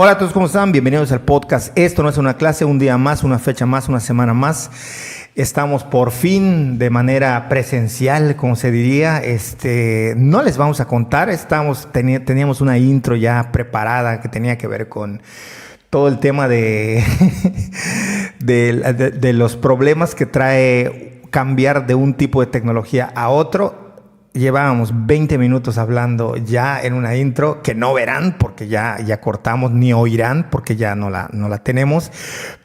Hola a todos, ¿cómo están? Bienvenidos al podcast. Esto no es una clase, un día más, una fecha más, una semana más. Estamos por fin de manera presencial, como se diría. No les vamos a contar, teníamos una intro ya preparada que tenía que ver con todo el tema de los problemas que trae cambiar de un tipo de tecnología a otro. Llevábamos 20 minutos hablando ya en una intro que no verán porque ya cortamos, ni oirán porque ya no la tenemos.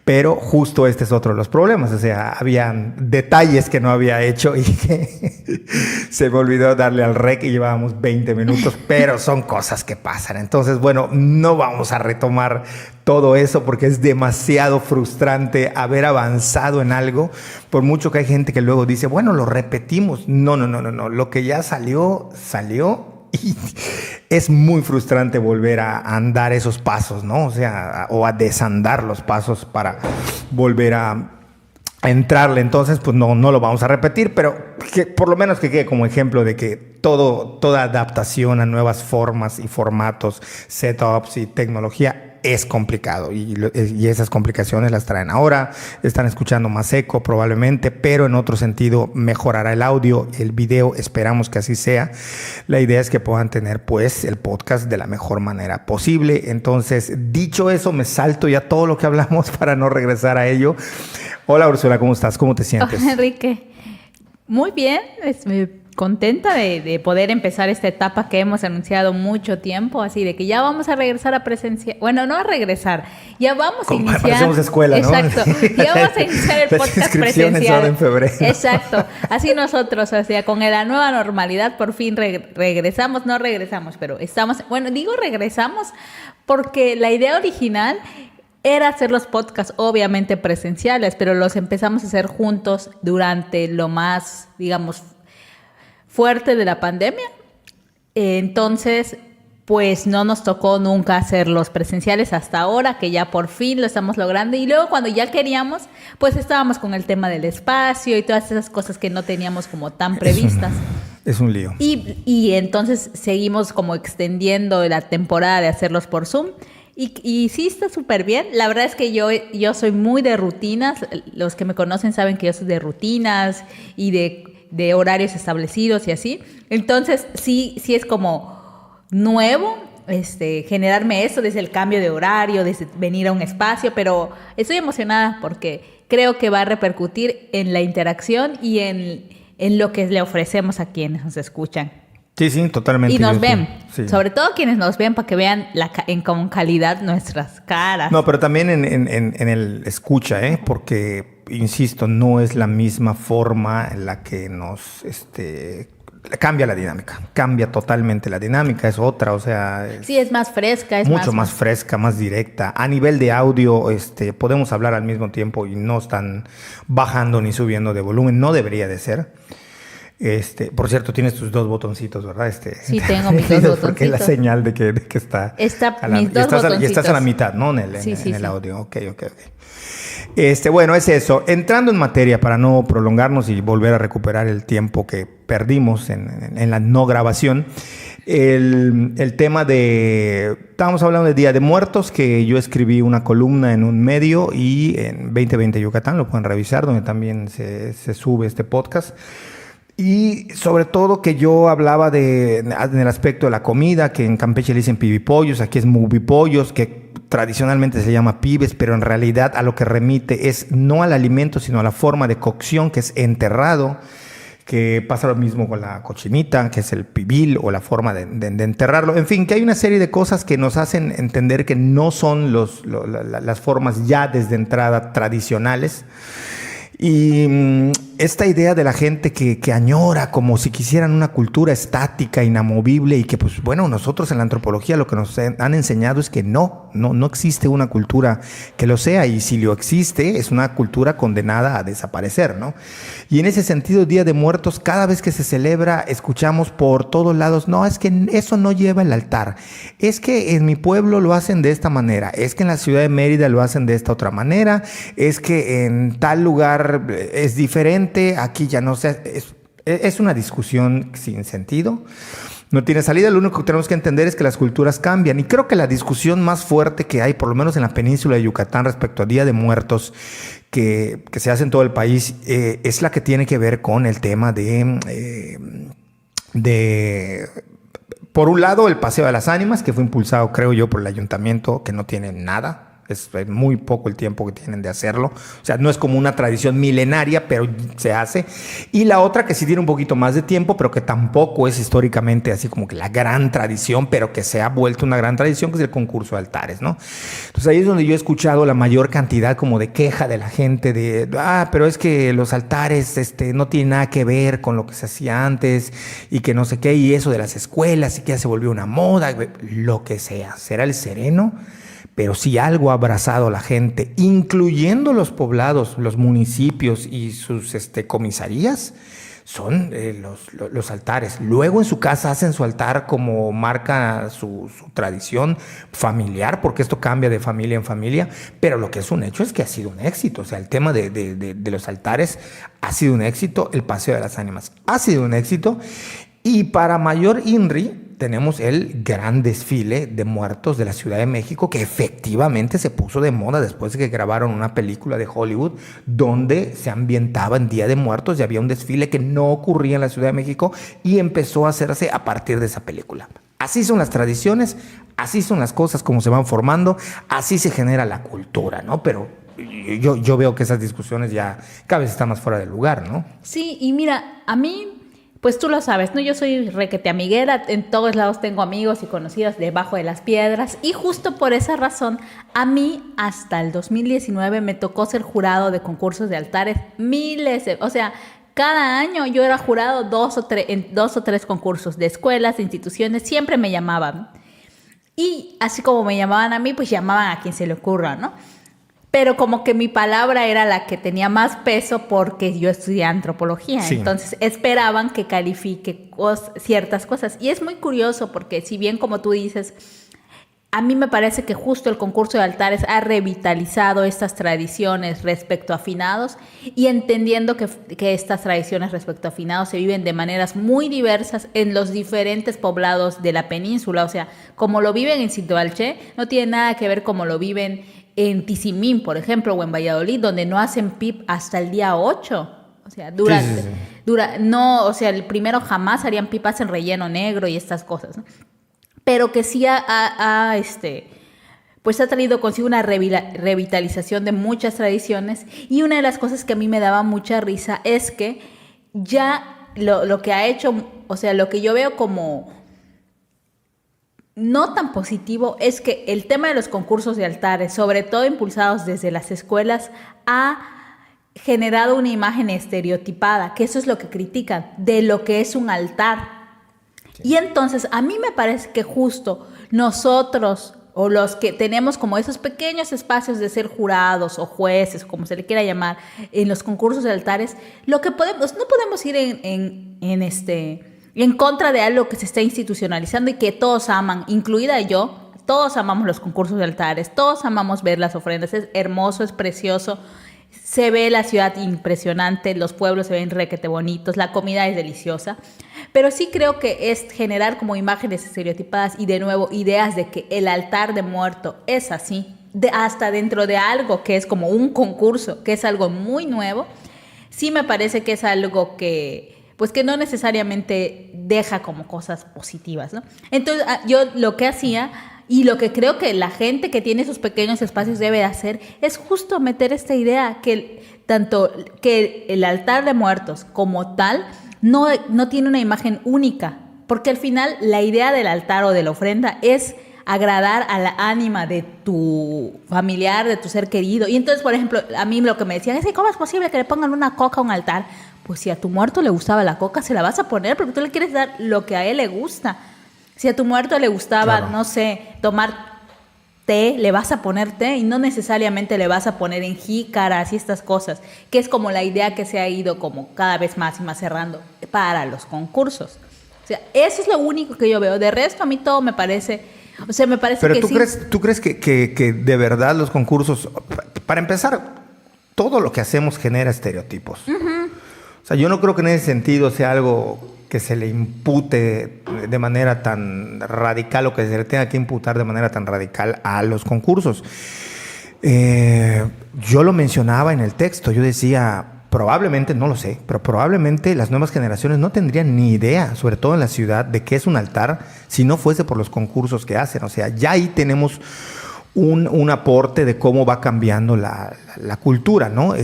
Pero justo este es otro de los problemas. O sea, habían detalles que no había hecho y que se me olvidó darle al rec y llevábamos 20 minutos, pero son cosas que pasan. Entonces, bueno, no vamos a retomar todo eso porque es demasiado frustrante haber avanzado en algo. Por mucho que hay gente que luego dice, bueno, lo repetimos. No. Lo que ya salió. Y es muy frustrante volver a andar esos pasos, ¿no? O sea, o a desandar los pasos para volver a entrarle. Entonces, pues no lo vamos a repetir, pero que por lo menos que quede como ejemplo de que toda adaptación a nuevas formas y formatos, setups y tecnología es complicado y esas complicaciones las traen ahora. Están escuchando más eco probablemente, pero en otro sentido mejorará el audio, el video, esperamos que así sea. La idea es que puedan tener pues el podcast de la mejor manera posible. Entonces, dicho eso, me salto ya todo lo que hablamos para no regresar a ello. Hola Úrsula, ¿cómo estás? ¿Cómo te sientes? Hola Enrique, muy bien, contenta de poder empezar esta etapa que hemos anunciado mucho tiempo, así de que ya vamos a regresar a presencial, bueno, no a regresar, ya vamos a iniciar. Parecemos escuela, ¿no? Exacto, ya vamos a iniciar el podcast presencial. Son en febrero. Exacto, así nosotros, o sea, con la nueva normalidad por fin regresamos, no regresamos, pero estamos, bueno, digo regresamos porque la idea original era hacer los podcasts obviamente presenciales, pero los empezamos a hacer juntos durante lo más, digamos, fuerte de la pandemia. Entonces, pues no nos tocó nunca hacerlos presenciales hasta ahora, que ya por fin lo estamos logrando. Y luego cuando ya queríamos, pues estábamos con el tema del espacio y todas esas cosas que no teníamos como tan previstas. Es un lío. Y entonces seguimos como extendiendo la temporada de hacerlos por Zoom. Y sí, está súper bien. La verdad es que yo soy muy de rutinas. Los que me conocen saben que yo soy de rutinas y de horarios establecidos y así. Entonces, sí es como nuevo generarme eso desde el cambio de horario, desde venir a un espacio, pero estoy emocionada porque creo que va a repercutir en la interacción y en lo que le ofrecemos a quienes nos escuchan. Sí, totalmente. Y nos ven, sí. Sobre todo quienes nos ven para que vean con calidad nuestras caras. No, pero también en el escucha, porque, insisto, no es la misma forma en la que nos cambia la dinámica. Cambia totalmente la dinámica, es otra, o sea... Sí, es más fresca, es mucho más fresca, más directa. A nivel de audio, podemos hablar al mismo tiempo y no están bajando ni subiendo de volumen. No debería de ser. Por cierto, tienes tus dos botoncitos, ¿verdad? Sí, tengo mis dos botoncitos. Porque es la señal de que está... mis dos botoncitos. Y estás a la mitad, ¿no? En el audio. Ok. Bueno, es eso. Entrando en materia para no prolongarnos y volver a recuperar el tiempo que perdimos en la no grabación, el tema estábamos hablando de Día de Muertos, que yo escribí una columna en un medio y en 2020 Yucatán, lo pueden revisar, donde también se sube este podcast. Y sobre todo que yo hablaba en el aspecto de la comida, que en Campeche le dicen pibipollos, aquí es mubipollos, que tradicionalmente se llama pibes, pero en realidad a lo que remite es no al alimento, sino a la forma de cocción, que es enterrado, que pasa lo mismo con la cochinita, que es el pibil, o la forma de enterrarlo. En fin, que hay una serie de cosas que nos hacen entender que no son las formas ya desde entrada tradicionales. Y esta idea de la gente que añora como si quisieran una cultura estática, inamovible, y que pues bueno, nosotros en la antropología lo que nos han enseñado es que no existe una cultura que lo sea, y si lo existe es una cultura condenada a desaparecer, ¿no? Y en ese sentido, Día de Muertos, cada vez que se celebra, escuchamos por todos lados, no, es que eso no lleva el altar, es que en mi pueblo lo hacen de esta manera, es que en la ciudad de Mérida lo hacen de esta otra manera, es que en tal lugar es diferente, aquí ya no sé, es una discusión sin sentido. no tiene salida. Lo único que tenemos que entender es que las culturas cambian. Y creo que la discusión más fuerte que hay, por lo menos en la península de Yucatán, respecto al Día de Muertos, que se hace en todo el país, es la que tiene que ver con el tema por un lado, el Paseo de las Ánimas, que fue impulsado, creo yo, por el ayuntamiento, que no tiene nada. Es muy poco el tiempo que tienen de hacerlo. O sea, no es como una tradición milenaria, pero se hace. Y la otra que sí tiene un poquito más de tiempo, pero que tampoco es históricamente así como que la gran tradición, pero que se ha vuelto una gran tradición, que es el concurso de altares, ¿no? Entonces ahí es donde yo he escuchado la mayor cantidad como de queja de la gente de, pero es que los altares no tienen nada que ver con lo que se hacía antes y que no sé qué, y eso de las escuelas y que ya se volvió una moda, lo que sea. ¿Será el sereno? Pero si algo ha abrazado a la gente, incluyendo los poblados, los municipios y sus comisarías, son los altares. Luego en su casa hacen su altar como marca su tradición familiar, porque esto cambia de familia en familia, pero lo que es un hecho es que ha sido un éxito. O sea, el tema de los altares ha sido un éxito, el Paseo de las Ánimas ha sido un éxito, y para mayor INRI tenemos el gran desfile de muertos de la Ciudad de México, que efectivamente se puso de moda después de que grabaron una película de Hollywood donde se ambientaba en Día de Muertos, y había un desfile que no ocurría en la Ciudad de México y empezó a hacerse a partir de esa película. Así son las tradiciones, así son las cosas como se van formando, así se genera la cultura, ¿no? Pero yo veo que esas discusiones ya cada vez están más fuera del lugar, ¿no? Sí, y mira, a mí, pues tú lo sabes, ¿no? Yo soy requete amiguera, en todos lados tengo amigos y conocidos debajo de las piedras, y justo por esa razón, a mí hasta el 2019 me tocó ser jurado de concursos de altares, o sea, cada año yo era jurado en dos o tres concursos de escuelas, de instituciones, siempre me llamaban. Y así como me llamaban a mí, pues llamaban a quien se le ocurra, ¿no? Pero como que mi palabra era la que tenía más peso porque yo estudié antropología. Sí. Entonces esperaban que califique ciertas cosas. Y es muy curioso porque si bien, como tú dices, a mí me parece que justo el concurso de altares ha revitalizado estas tradiciones respecto a finados, y entendiendo que estas tradiciones respecto a finados se viven de maneras muy diversas en los diferentes poblados de la península. O sea, como lo viven en Sitoalché, no tiene nada que ver como lo viven en Tizimín, por ejemplo, o en Valladolid, donde no hacen PIP hasta el día 8. O sea, el primero jamás harían PIP, hacen relleno negro y estas cosas, ¿no? Pero que sí pues ha traído consigo una revitalización de muchas tradiciones. Y una de las cosas que a mí me daba mucha risa es que ya lo que ha hecho, o sea, lo que yo veo como no tan positivo, es que el tema de los concursos de altares, sobre todo impulsados desde las escuelas, ha generado una imagen estereotipada, que eso es lo que critican, de lo que es un altar. Sí. Y entonces a mí me parece que justo nosotros, o los que tenemos como esos pequeños espacios de ser jurados o jueces, como se le quiera llamar, en los concursos de altares, lo que podemos, no podemos ir en contra de algo que se está institucionalizando y que todos aman, incluida yo. Todos amamos los concursos de altares, todos amamos ver las ofrendas, es hermoso, es precioso, se ve la ciudad impresionante, los pueblos se ven requete bonitos, la comida es deliciosa, pero sí creo que es generar como imágenes estereotipadas y de nuevo ideas de que el altar de muerto es así, hasta dentro de algo que es como un concurso, que es algo muy nuevo. Sí me parece que es algo que no necesariamente deja como cosas positivas, ¿no? Entonces, yo lo que hacía, y lo que creo que la gente que tiene esos pequeños espacios debe de hacer, es justo meter esta idea tanto que el altar de muertos como tal no tiene una imagen única, porque al final la idea del altar o de la ofrenda es agradar a la ánima de tu familiar, de tu ser querido. Y entonces, por ejemplo, a mí lo que me decían es que ¿cómo es posible que le pongan una coca a un altar? Pues si a tu muerto le gustaba la coca, se la vas a poner porque tú le quieres dar lo que a él le gusta. Si a tu muerto le gustaba, claro, no sé, tomar té, le vas a poner té y no necesariamente le vas a poner en jícaras y estas cosas, que es como la idea que se ha ido como cada vez más y más cerrando para los concursos. O sea, eso es lo único que yo veo. De resto, a mí todo me parece... O sea, me parece Pero que ¿tú crees que de verdad los concursos... Para empezar, todo lo que hacemos genera estereotipos. Uh-huh. O sea, yo no creo que en ese sentido sea algo que se le impute de manera tan radical o que se le tenga que imputar de manera tan radical a los concursos. Yo lo mencionaba en el texto, yo decía, probablemente, no lo sé, pero probablemente las nuevas generaciones no tendrían ni idea, sobre todo en la ciudad, de qué es un altar si no fuese por los concursos que hacen. O sea, ya ahí tenemos un aporte de cómo va cambiando la cultura, ¿no?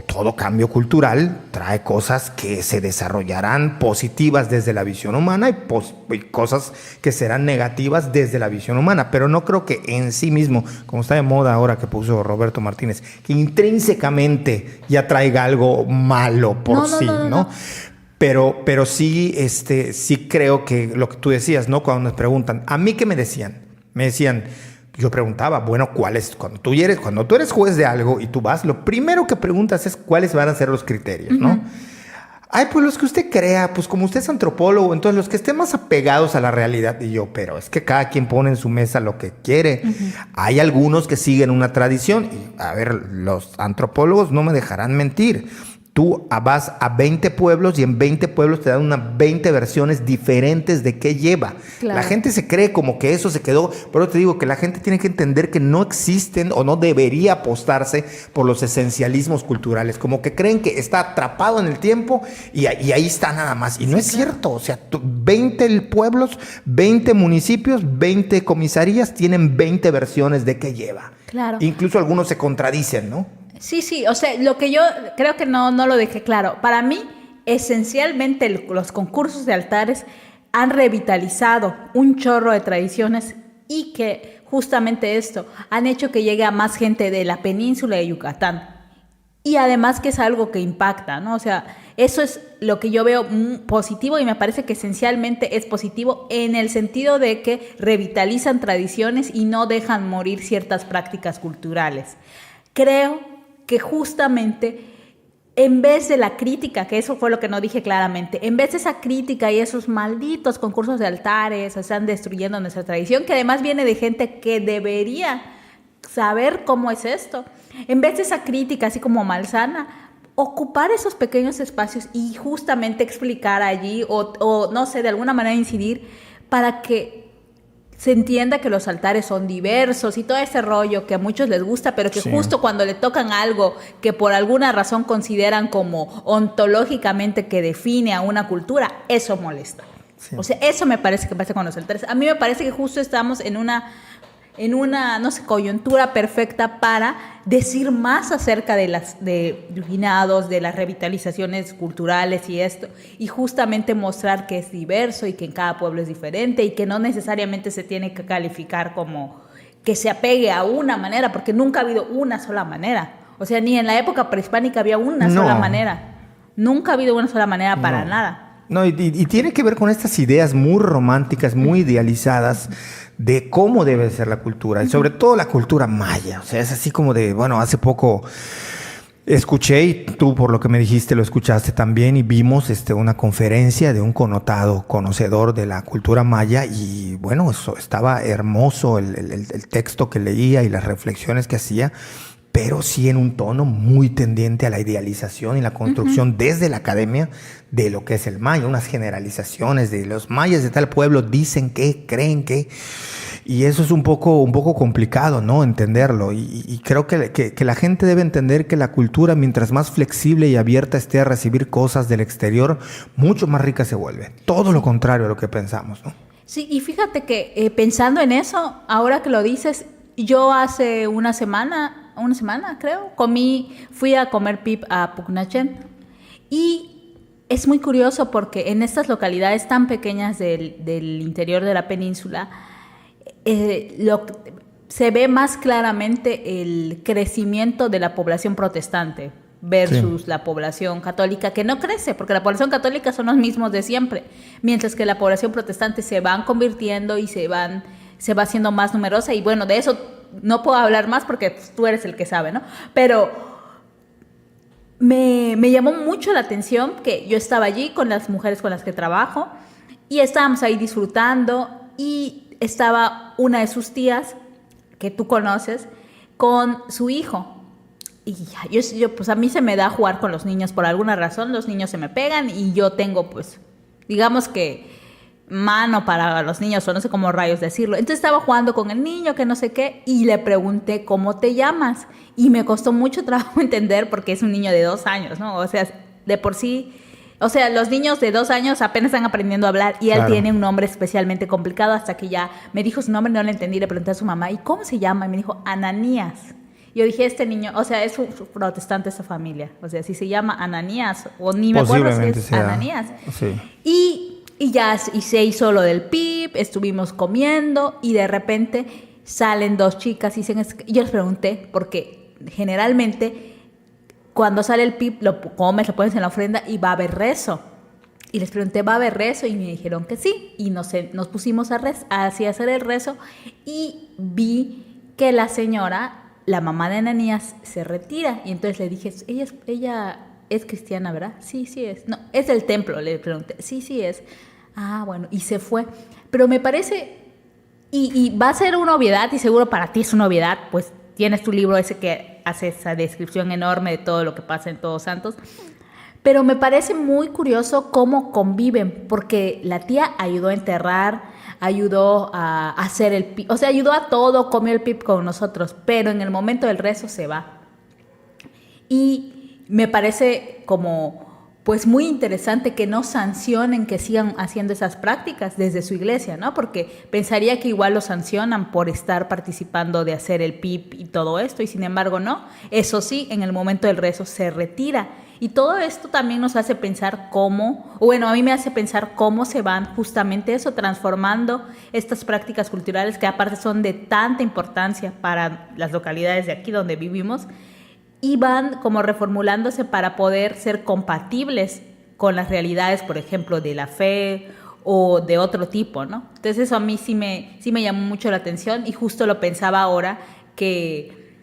Todo cambio cultural trae cosas que se desarrollarán positivas desde la visión humana y cosas que serán negativas desde la visión humana, pero no creo que en sí mismo, como está de moda ahora que puso Roberto Martínez, que intrínsecamente ya traiga algo malo por sí, ¿no? Pero sí, sí creo que lo que tú decías, ¿no? Cuando nos preguntan, ¿a mí qué me decían? Me decían... Yo preguntaba, bueno, cuando tú eres juez de algo y tú vas, lo primero que preguntas es cuáles van a ser los criterios, ¿no? Ay, pues los que usted crea, pues como usted es antropólogo, entonces los que estén más apegados a la realidad. Y yo, pero es que cada quien pone en su mesa lo que quiere. Hay algunos que siguen una tradición. Y, a ver, los antropólogos no me dejarán mentir. Tú vas a 20 pueblos y en 20 pueblos te dan unas 20 versiones diferentes de qué lleva. Claro. La gente se cree como que eso se quedó, pero te digo que la gente tiene que entender que no existen o no debería apostarse por los esencialismos culturales, como que creen que está atrapado en el tiempo y ahí está nada más. Y no es cierto, o sea, 20 pueblos, 20 municipios, 20 comisarías tienen 20 versiones de qué lleva. Claro. Incluso algunos se contradicen, ¿no? Sí, o sea, lo que yo creo que no lo dejé claro. Para mí, esencialmente los concursos de altares han revitalizado un chorro de tradiciones y que justamente esto han hecho que llegue a más gente de la península de Yucatán. Y además que es algo que impacta, ¿no? O sea, eso es lo que yo veo positivo y me parece que esencialmente es positivo en el sentido de que revitalizan tradiciones y no dejan morir ciertas prácticas culturales. Creo que justamente en vez de la crítica, que eso fue lo que no dije claramente, en vez de esa crítica y esos malditos concursos de altares están destruyendo nuestra tradición, que además viene de gente que debería saber cómo es esto, en vez de esa crítica así como malsana, ocupar esos pequeños espacios y justamente explicar allí o no sé, de alguna manera incidir para que se entienda que los altares son diversos y todo ese rollo que a muchos les gusta, pero que justo cuando le tocan algo que por alguna razón consideran como ontológicamente que define a una cultura, eso molesta. Sí. O sea, eso me parece que pasa con los altares. A mí me parece que justo estamos en una, no sé, coyuntura perfecta para decir más acerca de los finados, de las revitalizaciones culturales y esto, y justamente mostrar que es diverso y que en cada pueblo es diferente y que no necesariamente se tiene que calificar como que se apegue a una manera, porque nunca ha habido una sola manera. O sea, ni en la época prehispánica había una sola manera. Nunca ha habido una sola manera para nada. No, y tiene que ver con estas ideas muy románticas, muy idealizadas de cómo debe ser la cultura, y sobre todo la cultura maya. O sea, es así como de, bueno, hace poco escuché, y tú por lo que me dijiste lo escuchaste también, y vimos una conferencia de un connotado conocedor de la cultura maya, y bueno, eso estaba hermoso el texto que leía y las reflexiones que hacía, pero sí en un tono muy tendiente a la idealización y la construcción desde la academia de lo que es el maya, unas generalizaciones de los mayas de tal pueblo dicen que, creen que, y eso es un poco complicado, ¿no? Entenderlo, y creo que la gente debe entender que la cultura, mientras más flexible y abierta esté a recibir cosas del exterior, mucho más rica se vuelve, todo lo contrario a lo que pensamos, ¿no? Sí, y fíjate que pensando en eso, ahora que lo dices, yo hace una semana creo, fui a comer pip a Pucnachen, y es muy curioso porque en estas localidades tan pequeñas del interior de la península se ve más claramente el crecimiento de la población protestante versus la población católica, que no crece, porque la población católica son los mismos de siempre, mientras que la población protestante se van convirtiendo y se va haciendo más numerosa, y bueno, de eso no puedo hablar más porque tú eres el que sabe, ¿no? Pero me llamó mucho la atención que yo estaba allí con las mujeres con las que trabajo y estábamos ahí disfrutando, y estaba una de sus tías, que tú conoces, con su hijo. Y yo pues a mí se me da jugar con los niños por alguna razón, los niños se me pegan y yo tengo pues digamos que mano para los niños, o no sé cómo rayos decirlo. Entonces estaba jugando con el niño, que no sé qué, y le pregunté, ¿cómo te llamas? Y me costó mucho trabajo entender porque es un niño de 2 años, ¿no? O sea, de por sí, o sea, los niños de 2 años apenas están aprendiendo a hablar y él tiene un nombre especialmente complicado, hasta que ya me dijo su nombre, no le entendí, le pregunté a su mamá, ¿y cómo se llama? Y me dijo, Ananías. Yo dije, este niño, o sea, es protestante esa familia, o sea, si se llama Ananías, o ni me acuerdo si es Ananías. Sí. Y se hizo lo del PIB, estuvimos comiendo y de repente salen 2 chicas y dicen, yo les pregunté, porque generalmente cuando sale el PIB lo comes, lo pones en la ofrenda y va a haber rezo. Y les pregunté, ¿va a haber rezo? Y me dijeron que sí. Y nos pusimos a hacer el rezo y vi que la señora, la mamá de Ananías, se retira. Y entonces le dije, ella es cristiana, ¿verdad? Sí, sí es. No, es del templo, le pregunté. Sí, sí es. Ah, bueno, y se fue. Pero me parece, y va a ser una obviedad, y seguro para ti es una obviedad, pues tienes tu libro ese que hace esa descripción enorme de todo lo que pasa en Todos Santos, pero me parece muy curioso cómo conviven, porque la tía ayudó a enterrar, ayudó a hacer el PIB, o sea, ayudó a todo, comió el PIB con nosotros, pero en el momento del rezo se va. Y me parece como pues muy interesante que no sancionen que sigan haciendo esas prácticas desde su iglesia, ¿no? Porque pensaría que igual lo sancionan por estar participando de hacer el PIB y todo esto, y sin embargo no. Eso sí, en el momento del rezo se retira. Y todo esto también nos hace pensar cómo, bueno, a mí me hace pensar cómo se van justamente eso, transformando estas prácticas culturales que aparte son de tanta importancia para las localidades de aquí donde vivimos, y van como reformulándose para poder ser compatibles con las realidades, por ejemplo, de la fe o de otro tipo, ¿no? Entonces eso a mí sí me llamó mucho la atención, y justo lo pensaba ahora que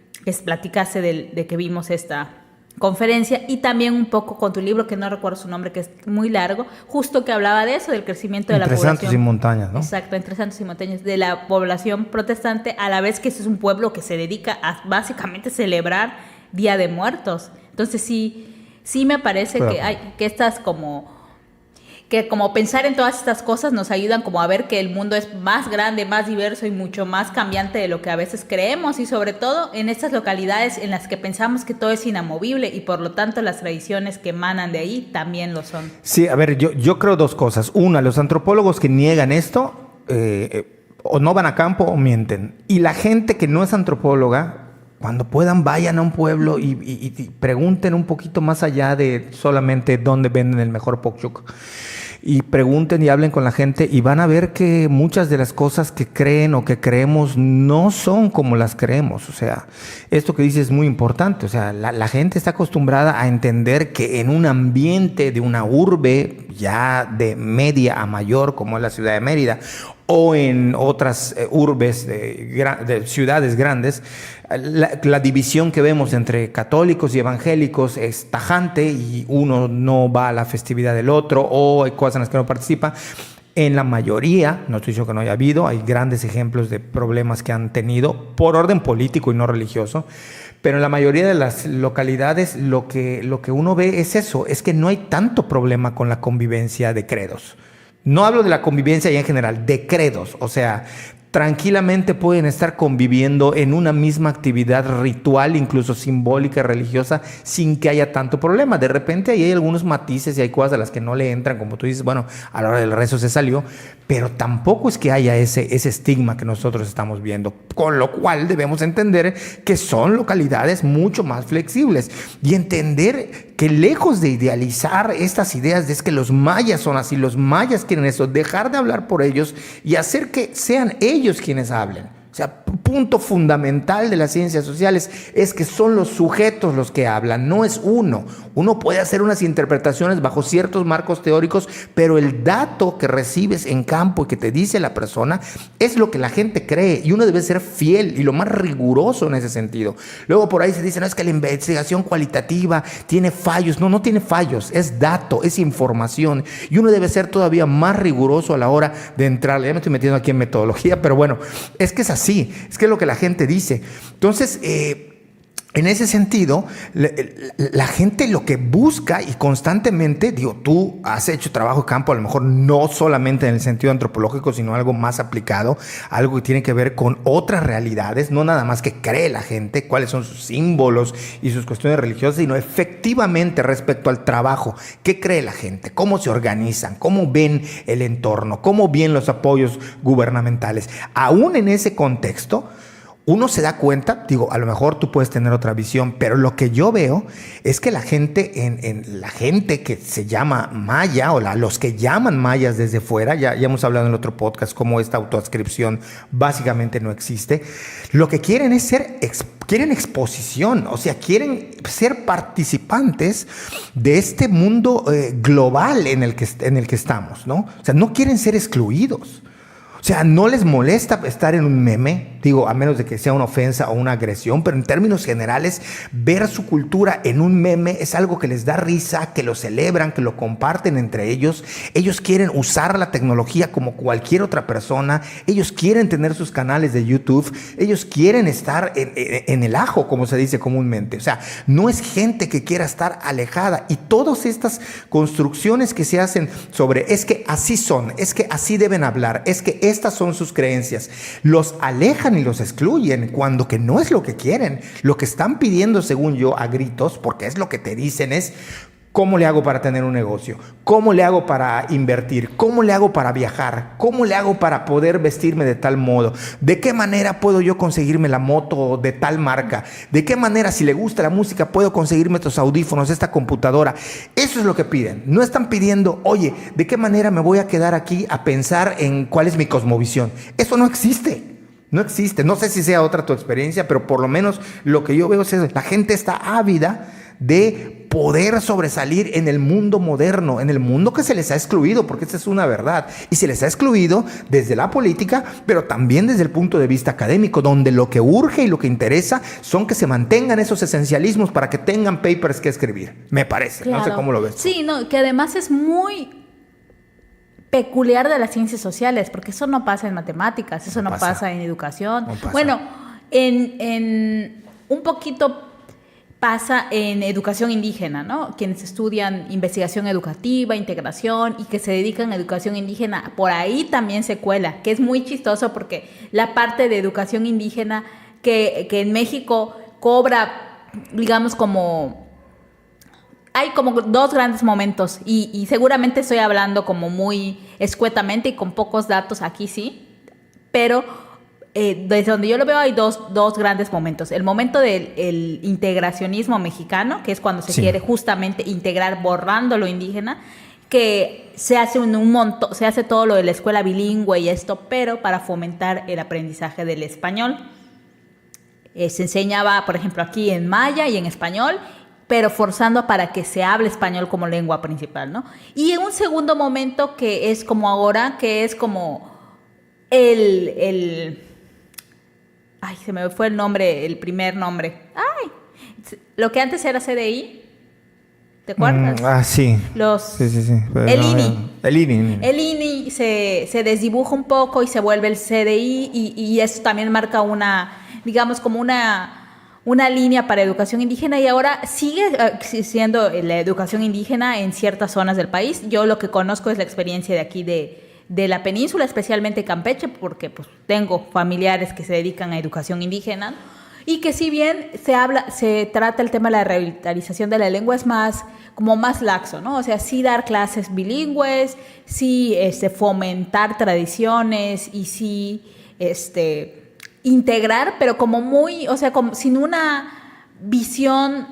platicase de que vimos esta conferencia, y también un poco con tu libro, que no recuerdo su nombre, que es muy largo, justo que hablaba de eso, del crecimiento de la población. Entre Santos y Montañas, ¿no? Exacto, entre Santos y Montañas, de la población protestante, a la vez que es un pueblo que se dedica a básicamente celebrar Día de Muertos. Entonces sí me parece que estas como pensar en todas estas cosas nos ayudan como a ver que el mundo es más grande, más diverso y mucho más cambiante de lo que a veces creemos, y sobre todo en estas localidades en las que pensamos que todo es inamovible y por lo tanto las tradiciones que emanan de ahí también lo son. Sí, a ver, yo creo 2 cosas. Una, los antropólogos que niegan esto o no van a campo o mienten. Y la gente que no es antropóloga, cuando puedan, vayan a un pueblo y pregunten un poquito más allá de solamente dónde venden el mejor pokchuk. Y pregunten y hablen con la gente, y van a ver que muchas de las cosas que creen o que creemos no son como las creemos. O sea, esto que dices es muy importante. O sea, la gente está acostumbrada a entender que en un ambiente de una urbe ya de media a mayor, como es la ciudad de Mérida, o en otras urbes de ciudades grandes, la división que vemos entre católicos y evangélicos es tajante, y uno no va a la festividad del otro, o hay cosas en las que no participa. En la mayoría, no estoy diciendo que no haya habido, hay grandes ejemplos de problemas que han tenido por orden político y no religioso, pero en la mayoría de las localidades lo que uno ve es eso, es que no hay tanto problema con la convivencia de credos. No hablo de la convivencia ya en general, de credos. O sea, tranquilamente pueden estar conviviendo en una misma actividad ritual, incluso simbólica, religiosa, sin que haya tanto problema. De repente ahí hay algunos matices y hay cosas a las que no le entran, como tú dices, bueno, a la hora del rezo se salió, pero tampoco es que haya ese estigma que nosotros estamos viendo, con lo cual debemos entender que son localidades mucho más flexibles y entender que lejos de idealizar estas ideas de es que los mayas son así, los mayas quieren eso, dejar de hablar por ellos y hacer que sean ellos quienes hablen. O sea, punto fundamental de las ciencias sociales es que son los sujetos los que hablan, no es uno. Uno puede hacer unas interpretaciones bajo ciertos marcos teóricos, pero el dato que recibes en campo y que te dice la persona es lo que la gente cree, y uno debe ser fiel y lo más riguroso en ese sentido. Luego por ahí se dice, no, es que la investigación cualitativa tiene fallos. No tiene fallos, es dato, es información, y uno debe ser todavía más riguroso a la hora de entrar. Ya me estoy metiendo aquí en metodología, pero bueno, es que es así, es que es lo que la gente dice. Entonces, En ese sentido, la gente lo que busca y constantemente, digo, tú has hecho trabajo de campo, a lo mejor no solamente en el sentido antropológico, sino algo más aplicado, algo que tiene que ver con otras realidades, no nada más que cree la gente, cuáles son sus símbolos y sus cuestiones religiosas, sino efectivamente respecto al trabajo, qué cree la gente, cómo se organizan, cómo ven el entorno, cómo ven los apoyos gubernamentales. Aún en ese contexto, uno se da cuenta, digo, a lo mejor tú puedes tener otra visión, pero lo que yo veo es que la gente, la gente que se llama maya o los que llaman mayas desde fuera, ya hemos hablado en el otro podcast cómo esta autoadscripción básicamente no existe, lo que quieren es quieren exposición, o sea, quieren ser participantes de este mundo global en el que estamos, ¿no? O sea, no quieren ser excluidos. O sea, no les molesta estar en un meme, digo, a menos de que sea una ofensa o una agresión, pero en términos generales, ver su cultura en un meme es algo que les da risa, que lo celebran, que lo comparten entre ellos. Ellos quieren usar la tecnología como cualquier otra persona. Ellos quieren tener sus canales de YouTube. Ellos quieren estar en el ajo, como se dice comúnmente. O sea, no es gente que quiera estar alejada. Y todas estas construcciones que se hacen sobre es que así son, es que así deben hablar, es que estas son sus creencias, los alejan y los excluyen cuando que no es lo que quieren. Lo que están pidiendo, según yo, a gritos, porque es lo que te dicen, es ¿cómo le hago para tener un negocio? ¿Cómo le hago para invertir? ¿Cómo le hago para viajar? ¿Cómo le hago para poder vestirme de tal modo? ¿De qué manera puedo yo conseguirme la moto de tal marca? ¿De qué manera, si le gusta la música, puedo conseguirme estos audífonos, esta computadora? Eso es lo que piden. No están pidiendo, oye, ¿de qué manera me voy a quedar aquí a pensar en cuál es mi cosmovisión? Eso no existe. No existe. No sé si sea otra tu experiencia, pero por lo menos lo que yo veo es eso. La gente está ávida de poder sobresalir en el mundo moderno, en el mundo que se les ha excluido, porque esa es una verdad, y se les ha excluido desde la política, pero también desde el punto de vista académico, donde lo que urge y lo que interesa son que se mantengan esos esencialismos para que tengan papers que escribir, me parece. Claro. No sé cómo lo ves tú. Sí, no, que además es muy peculiar de las ciencias sociales, porque eso no pasa en matemáticas, eso no pasa en educación. No pasa. Bueno, en un poquito pasa en educación indígena, ¿no? Quienes estudian investigación educativa, integración y que se dedican a educación indígena, por ahí también se cuela, que es muy chistoso porque la parte de educación indígena que en México cobra, digamos, como... Hay como dos grandes momentos y seguramente estoy hablando como muy escuetamente y con pocos datos aquí sí, pero desde donde yo lo veo hay dos grandes momentos. El momento del integracionismo mexicano, que es cuando se quiere justamente integrar borrando lo indígena, que se hace se hace todo lo de la escuela bilingüe y esto, pero para fomentar el aprendizaje del español. Se enseñaba, por ejemplo, aquí en maya y en español, pero forzando para que se hable español como lengua principal, ¿no? Y en un segundo momento que es como ahora, que es como ay, se me fue el nombre, el primer nombre. Ay, lo que antes era CDI, ¿te acuerdas? Sí. Sí. El INI. El INI se desdibuja un poco y se vuelve el CDI y eso también marca digamos, como una línea para educación indígena y ahora sigue siendo la educación indígena en ciertas zonas del país. Yo lo que conozco es la experiencia de aquí de la península, especialmente Campeche, porque pues tengo familiares que se dedican a educación indígena y que si bien se trata el tema de la revitalización de la lengua es más laxo, ¿no? O sea, sí dar clases bilingües, sí fomentar tradiciones y sí integrar, pero como muy, o sea, como sin una visión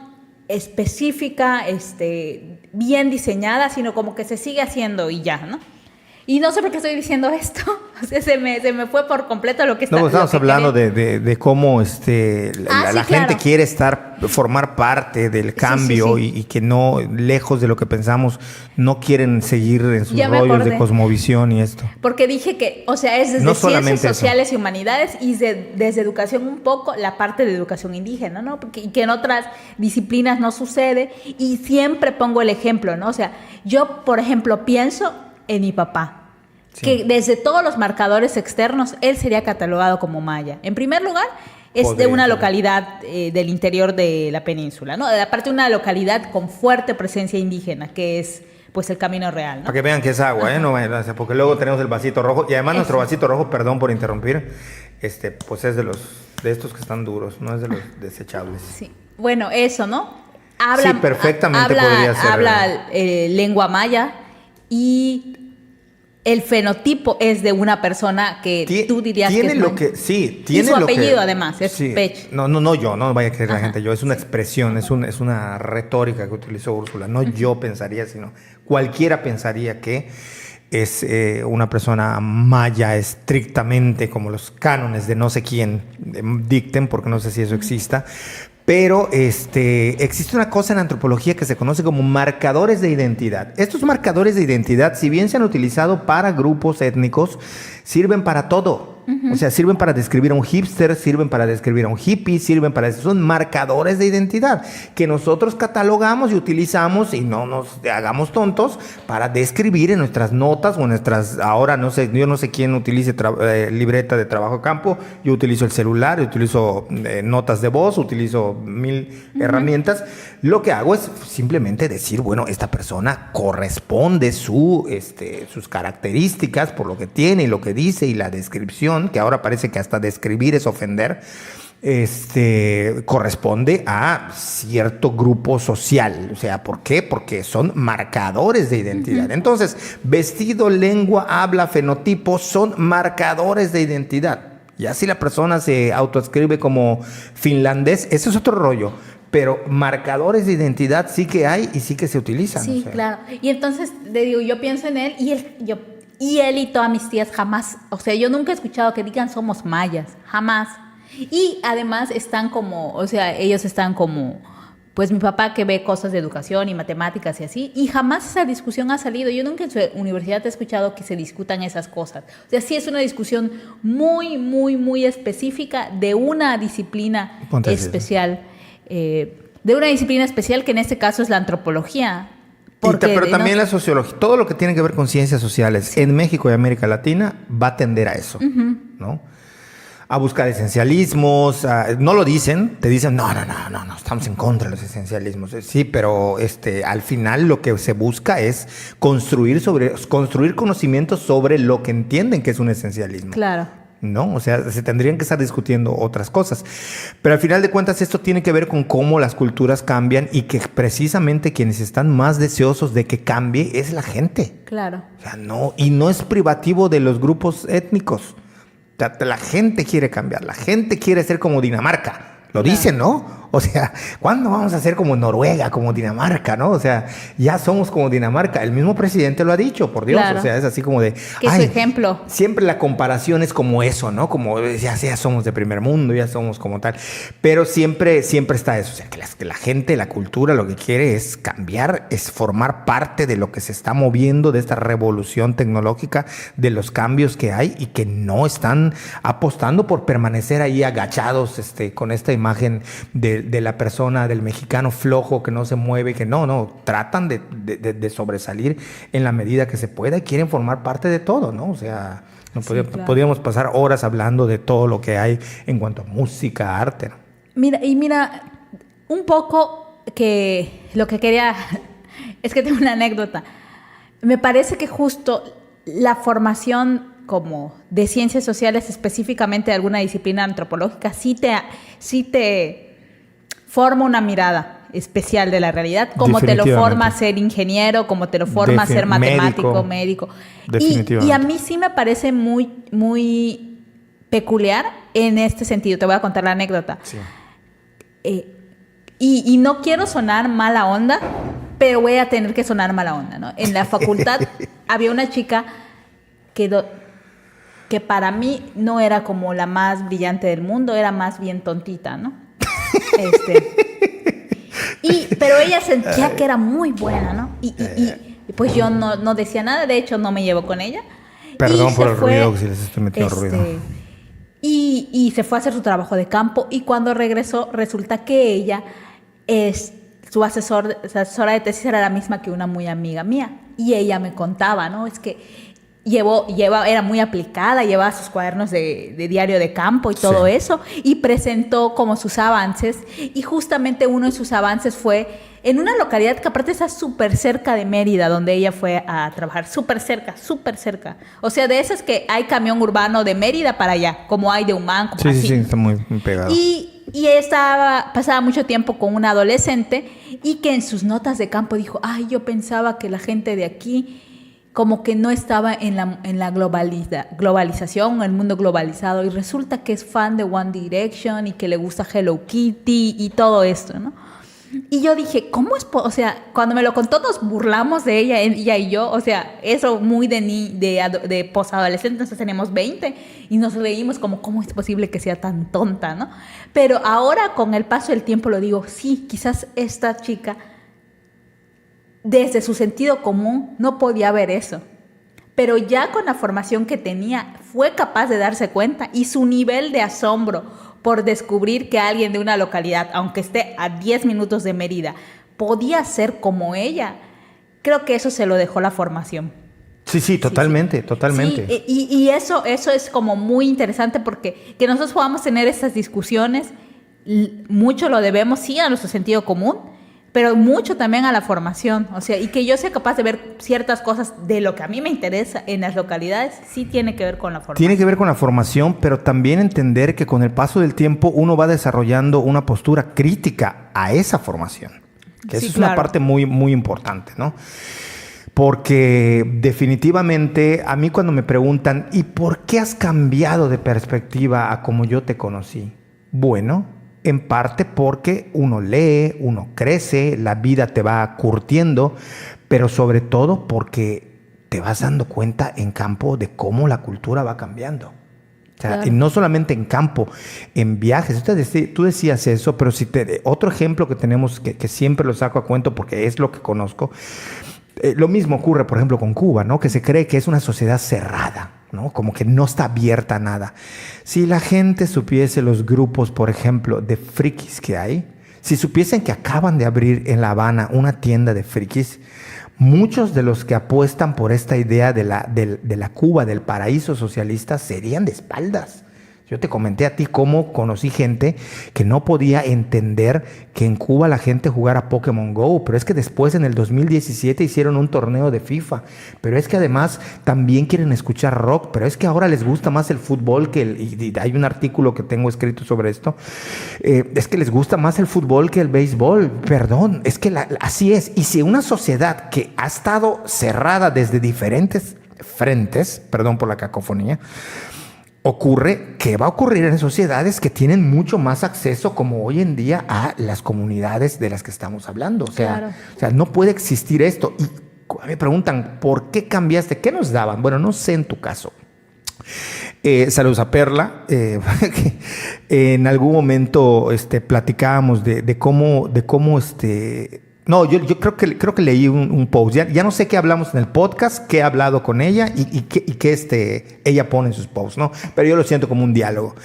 específica, bien diseñada, sino como que se sigue haciendo y ya, ¿no? Y no sé por qué estoy diciendo esto, o sea, se me fue por completo lo que está. No, estamos hablando de cómo la gente quiere formar parte del cambio sí. Y que no, lejos de lo que pensamos, no quieren seguir en sus rollos de cosmovisión y esto. Porque dije que, o sea, es desde ciencias sociales y humanidades y desde educación un poco la parte de educación indígena, ¿no? Y que en otras disciplinas no sucede y siempre pongo el ejemplo, ¿no? O sea, yo, por ejemplo, pienso en mi papá, que desde todos los marcadores externos, él sería catalogado como maya. En primer lugar, es de una localidad del interior de la península, ¿no? Aparte una localidad con fuerte presencia indígena, que es pues el Camino Real, ¿no? Para que vean que es agua, no, porque luego tenemos el vasito rojo, y además nuestro vasito rojo, perdón por interrumpir, pues es de estos que están duros, no es de los desechables. Sí, bueno, eso, ¿no? Sí, perfectamente podría ser. Habla lengua maya y el fenotipo es de una persona que tú dirías que es lo que sí, tiene y su lo apellido que, además es sí. Pech. No, yo, no vaya a creer la gente, yo, es una expresión, es una retórica que utilizó Úrsula, no yo pensaría, sino cualquiera pensaría que es una persona maya estrictamente como los cánones de no sé quién dicten, porque no sé si eso exista. Pero existe una cosa en antropología que se conoce como marcadores de identidad. Estos marcadores de identidad, si bien se han utilizado para grupos étnicos, sirven para todo. O sea, sirven para describir a un hipster, sirven para describir a un hippie, son marcadores de identidad que nosotros catalogamos y utilizamos, y no nos hagamos tontos, para describir en nuestras notas o en nuestras, ahora no sé, yo no sé quién utilice libreta de trabajo de campo, yo utilizo el celular, yo utilizo notas de voz, utilizo 1000 herramientas. Lo que hago es simplemente decir, bueno, esta persona corresponde sus características por lo que tiene y lo que dice y la descripción, que ahora parece que hasta describir es ofender, corresponde a cierto grupo social. O sea, ¿por qué? Porque son marcadores de identidad. Entonces, vestido, lengua, habla, fenotipo son marcadores de identidad. Ya si la persona se autoescribe como finlandés, ese es otro rollo. Pero marcadores de identidad sí que hay y sí que se utilizan. Sí, o sea. Claro. Y entonces, le digo, yo pienso en él y él y todas mis tías jamás, o sea, yo nunca he escuchado que digan somos mayas, jamás. Y además están como, o sea, ellos están como, pues mi papá que ve cosas de educación y matemáticas y así, y jamás esa discusión ha salido. Yo nunca en su universidad he escuchado que se discutan esas cosas. O sea, sí es una discusión muy, muy, muy específica de una disciplina especial, de una disciplina especial que en este caso es la antropología. Pero también la sociología, todo lo que tiene que ver con ciencias sociales en México y América Latina va a tender a eso, ¿no? A buscar esencialismos, no lo dicen, te dicen, no, estamos en contra de los esencialismos. Sí, pero al final lo que se busca es construir conocimientos sobre lo que entienden que es un esencialismo. Claro. ¿No? O sea, se tendrían que estar discutiendo otras cosas. Pero al final de cuentas esto tiene que ver con cómo las culturas cambian y que precisamente quienes están más deseosos de que cambie es la gente. Claro. O sea, y no es privativo de los grupos étnicos. O sea, la gente quiere cambiar, la gente quiere ser como Dinamarca. Lo dicen, ¿no? O sea, ¿cuándo vamos a ser como Noruega, como Dinamarca, no? O sea, ya somos como Dinamarca. El mismo presidente lo ha dicho, por Dios. Claro. O sea, es así como de... Que su ejemplo. Siempre la comparación es como eso, ¿no? Como ya somos de primer mundo, ya somos como tal. Pero siempre está eso. O sea, que la gente, la cultura, lo que quiere es cambiar, es formar parte de lo que se está moviendo, de esta revolución tecnológica, de los cambios que hay y que no están apostando por permanecer ahí agachados con esta imagen de la persona, del mexicano flojo que no se mueve, que no, tratan de sobresalir en la medida que se pueda y quieren formar parte de todo, ¿no? O sea, claro. Podríamos pasar horas hablando de todo lo que hay en cuanto a música, arte, ¿no? Mira, un poco que lo que quería es que tengo una anécdota. Me parece que justo la formación como de ciencias sociales, específicamente de alguna disciplina antropológica, sí te forma una mirada especial de la realidad, como te lo forma ser ingeniero, como te lo forma ser matemático, médico. Y a mí sí me parece muy, muy peculiar en este sentido. Te voy a contar la anécdota. Sí. Y no quiero sonar mala onda, pero voy a tener que sonar mala onda, ¿no? En la facultad había una chica que para mí no era como la más brillante del mundo, era más bien tontita, ¿no? Pero ella sentía que era muy buena, ¿no? Y pues yo no decía nada, de hecho no me llevo con ella. Perdón por el ruido, si les estoy metiendo ruido. Y se fue a hacer su trabajo de campo y cuando regresó resulta que ella su asesora de tesis era la misma que una muy amiga mía. Y ella me contaba, ¿no? Es que era muy aplicada, llevaba sus cuadernos de diario de campo y todo eso, y presentó como sus avances, y justamente uno de sus avances fue en una localidad que aparte está súper cerca de Mérida, donde ella fue a trabajar, súper cerca, o sea, de esas que hay camión urbano de Mérida para allá, como hay de Humán, como así. Sí, está muy pegado. Y pasaba mucho tiempo con una adolescente, y que en sus notas de campo dijo, ay, yo pensaba que la gente de aquí como que no estaba en la globalización, en el mundo globalizado, y resulta que es fan de One Direction y que le gusta Hello Kitty y todo esto, ¿no? Y yo dije, ¿cómo es? O sea, cuando me lo contó nos burlamos de ella y yo, o sea, eso muy de posadolescente, nosotros tenemos 20 y nos reímos como, ¿cómo es posible que sea tan tonta, no? Pero ahora con el paso del tiempo lo digo, sí, quizás esta chica desde su sentido común no podía ver eso, pero ya con la formación que tenía fue capaz de darse cuenta, y su nivel de asombro por descubrir que alguien de una localidad, aunque esté a 10 minutos de Mérida, podía ser como ella, creo que eso se lo dejó la formación. Sí, totalmente. Sí, y eso es como muy interesante, porque que nosotros podamos tener estas discusiones, mucho lo debemos, sí, a nuestro sentido común, pero mucho también a la formación, o sea, y que yo sea capaz de ver ciertas cosas de lo que a mí me interesa en las localidades, sí tiene que ver con la formación. Tiene que ver con la formación, pero también entender que con el paso del tiempo uno va desarrollando una postura crítica a esa formación, que eso es una parte muy, muy importante, ¿no? Porque definitivamente a mí cuando me preguntan, ¿y por qué has cambiado de perspectiva a como yo te conocí? Bueno, en parte porque uno lee, uno crece, la vida te va curtiendo, pero sobre todo porque te vas dando cuenta en campo de cómo la cultura va cambiando. O sea, claro. Y no solamente en campo, en viajes. Tú decías eso, pero otro ejemplo que tenemos, que siempre lo saco a cuento porque es lo que conozco, lo mismo ocurre, por ejemplo, con Cuba, ¿no? Que se cree que es una sociedad cerrada, ¿no? Como que no está abierta a nada. Si la gente supiese los grupos, por ejemplo, de frikis que hay, si supiesen que acaban de abrir en La Habana una tienda de frikis, muchos de los que apuestan por esta idea de la Cuba, del paraíso socialista, serían de espaldas. Yo te comenté a ti cómo conocí gente que no podía entender que en Cuba la gente jugara Pokémon Go, pero es que después en el 2017 hicieron un torneo de FIFA, pero es que además también quieren escuchar rock, pero es que ahora les gusta más el fútbol y hay un artículo que tengo escrito sobre esto, es que les gusta más el fútbol que el béisbol, perdón, es que así es. Y si una sociedad que ha estado cerrada desde diferentes frentes, perdón por la cacofonía, ocurre, ¿qué va a ocurrir en sociedades que tienen mucho más acceso, como hoy en día, a las comunidades de las que estamos hablando? O sea, no puede existir esto. Y me preguntan, ¿por qué cambiaste? ¿Qué nos daban? Bueno, no sé en tu caso. Saludos a Perla. En algún momento platicábamos de cómo no, yo creo que leí un post. Ya no sé qué hablamos en el podcast, qué he hablado con ella y qué ella pone en sus posts, ¿no? Pero yo lo siento como un diálogo.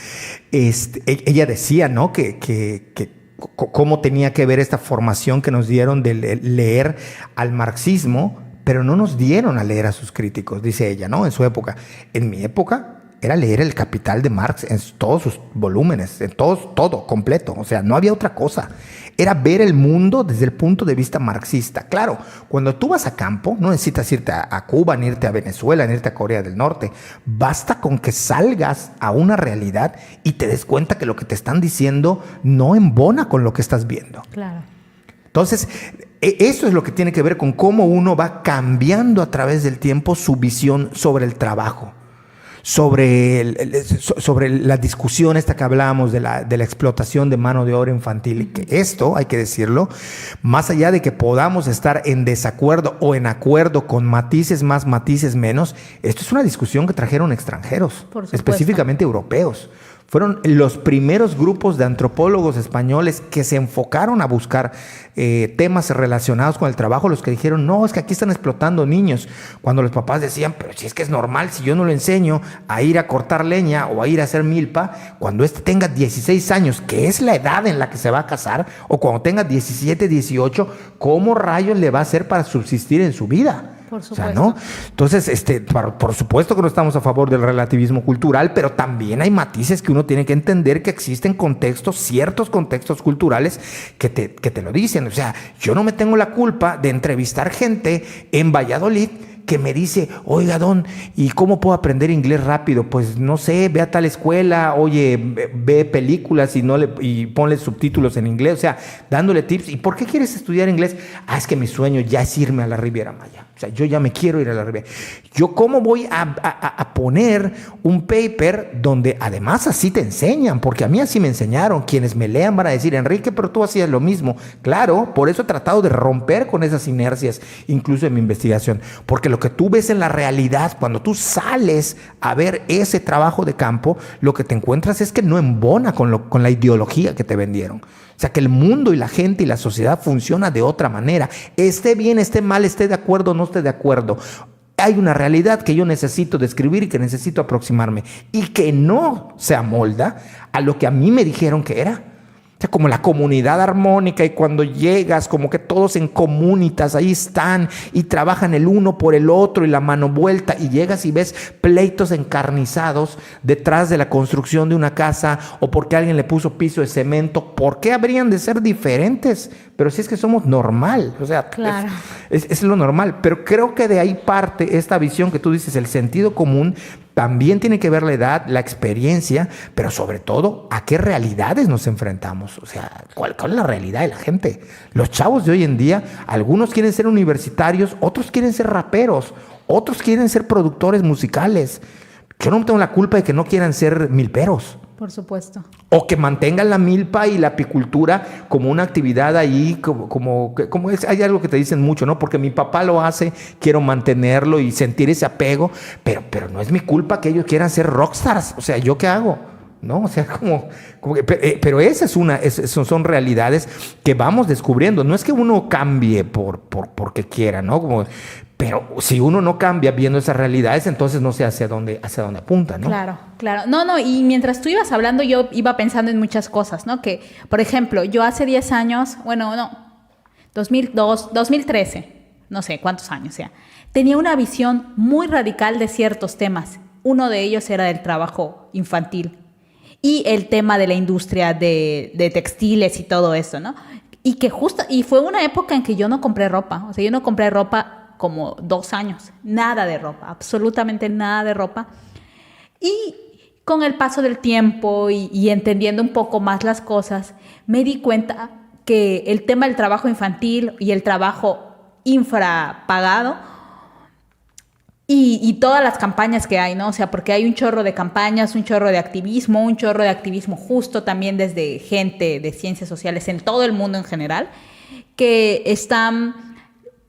Ella decía, ¿no? Que cómo tenía que ver esta formación que nos dieron de leer al marxismo, pero no nos dieron a leer a sus críticos, dice ella, ¿no? En su época. En mi época era leer El Capital de Marx en todos sus volúmenes, en todo completo. O sea, no había otra cosa. Era ver el mundo desde el punto de vista marxista. Claro, cuando tú vas a campo, no necesitas irte a Cuba, ni irte a Venezuela, ni irte a Corea del Norte. Basta con que salgas a una realidad y te des cuenta que lo que te están diciendo no embona con lo que estás viendo. Claro. Entonces, eso es lo que tiene que ver con cómo uno va cambiando a través del tiempo su visión sobre el trabajo. Sobre la discusión esta que hablábamos de la explotación de mano de obra infantil. Y que esto, hay que decirlo, más allá de que podamos estar en desacuerdo o en acuerdo con matices más, matices menos, esto es una discusión que trajeron extranjeros, específicamente europeos. Fueron los primeros grupos de antropólogos españoles que se enfocaron a buscar temas relacionados con el trabajo, los que dijeron, no, es que aquí están explotando niños. Cuando los papás decían, pero si es que es normal, si yo no lo enseño a ir a cortar leña o a ir a hacer milpa, cuando tenga 16 años, que es la edad en la que se va a casar, o cuando tenga 17, 18, ¿cómo rayos le va a hacer para subsistir en su vida? Por supuesto. O sea, ¿no? Entonces, por supuesto que no estamos a favor del relativismo cultural, pero también hay matices que uno tiene que entender que existen contextos, ciertos contextos culturales que te lo dicen. O sea, yo no me tengo la culpa de entrevistar gente en Valladolid que me dice, oiga, don, ¿y cómo puedo aprender inglés rápido? Pues no sé, ve a tal escuela, oye, ve películas y ponle subtítulos en inglés, o sea, dándole tips. ¿Y por qué quieres estudiar inglés? Es que mi sueño ya es irme a la Riviera Maya. O sea, yo ya me quiero ir a la Riviera. ¿Yo cómo voy a poner un paper donde además así te enseñan? Porque a mí así me enseñaron. Quienes me lean van a decir, Enrique, pero tú hacías lo mismo. Claro, por eso he tratado de romper con esas inercias, incluso en mi investigación. Porque lo que tú ves en la realidad, cuando tú sales a ver ese trabajo de campo, lo que te encuentras es que no embona con la ideología que te vendieron. O sea, que el mundo y la gente y la sociedad funciona de otra manera. Esté bien, esté mal, esté de acuerdo o no esté de acuerdo. Hay una realidad que yo necesito describir y que necesito aproximarme y que no se amolda a lo que a mí me dijeron que era. O sea, como la comunidad armónica, y cuando llegas, como que todos en comunitas ahí están y trabajan el uno por el otro y la mano vuelta, y llegas y ves pleitos encarnizados detrás de la construcción de una casa o porque alguien le puso piso de cemento. ¿Por qué habrían de ser diferentes? Pero si es que somos normal, o sea, claro, es lo normal. Pero creo que de ahí parte esta visión que tú dices, el sentido común. También tiene que ver la edad, la experiencia, pero sobre todo, ¿a qué realidades nos enfrentamos? O sea, ¿cuál es la realidad de la gente? Los chavos de hoy en día, algunos quieren ser universitarios, otros quieren ser raperos, otros quieren ser productores musicales. Yo no tengo la culpa de que no quieran ser milperos. Por supuesto. O que mantengan la milpa y la apicultura como una actividad ahí, como es, hay algo que te dicen mucho, ¿no? Porque mi papá lo hace, quiero mantenerlo y sentir ese apego, pero no es mi culpa que ellos quieran ser rockstars. O sea, ¿yo qué hago? ¿No? O sea, pero esa son realidades que vamos descubriendo. No es que uno cambie porque quiera, ¿no? Pero si uno no cambia viendo esas realidades, entonces no sé hacia dónde apunta, ¿no? Claro. No, y mientras tú ibas hablando, yo iba pensando en muchas cosas, ¿no? Que, por ejemplo, yo hace 10 años, 2013, no sé cuántos años sea, tenía una visión muy radical de ciertos temas. Uno de ellos era el trabajo infantil y el tema de la industria de textiles y todo eso, ¿no? Y fue una época en que yo no compré ropa. O sea, yo no compré ropa como 2 años. Nada de ropa, absolutamente nada de ropa. Y con el paso del tiempo y entendiendo un poco más las cosas, me di cuenta que el tema del trabajo infantil y el trabajo infrapagado y todas las campañas que hay, ¿no? O sea, porque hay un chorro de campañas, un chorro de activismo justo también desde gente de ciencias sociales en todo el mundo en general, que están,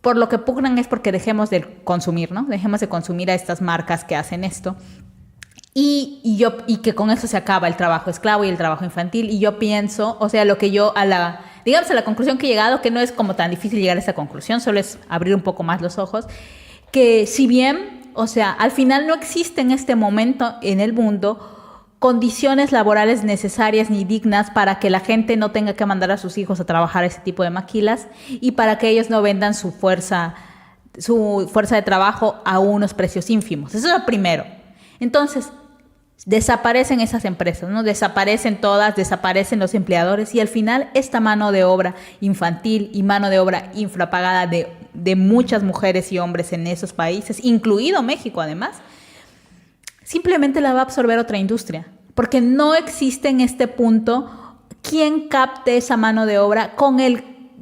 por lo que pugnan es porque dejemos de consumir, ¿no? Dejemos de consumir a estas marcas que hacen esto. Y que con eso se acaba el trabajo esclavo y el trabajo infantil. Y yo pienso, o sea, a la conclusión que he llegado, que no es como tan difícil llegar a esa conclusión, solo es abrir un poco más los ojos, que si bien, o sea, al final no existe en este momento en el mundo condiciones laborales necesarias ni dignas para que la gente no tenga que mandar a sus hijos a trabajar ese tipo de maquilas y para que ellos no vendan su fuerza de trabajo a unos precios ínfimos. Eso es lo primero. Entonces, desaparecen esas empresas, ¿no? Desaparecen todas, desaparecen los empleadores y al final esta mano de obra infantil y mano de obra infrapagada de muchas mujeres y hombres en esos países, incluido México además, simplemente la va a absorber otra industria, porque no existe en este punto quien capte esa mano de obra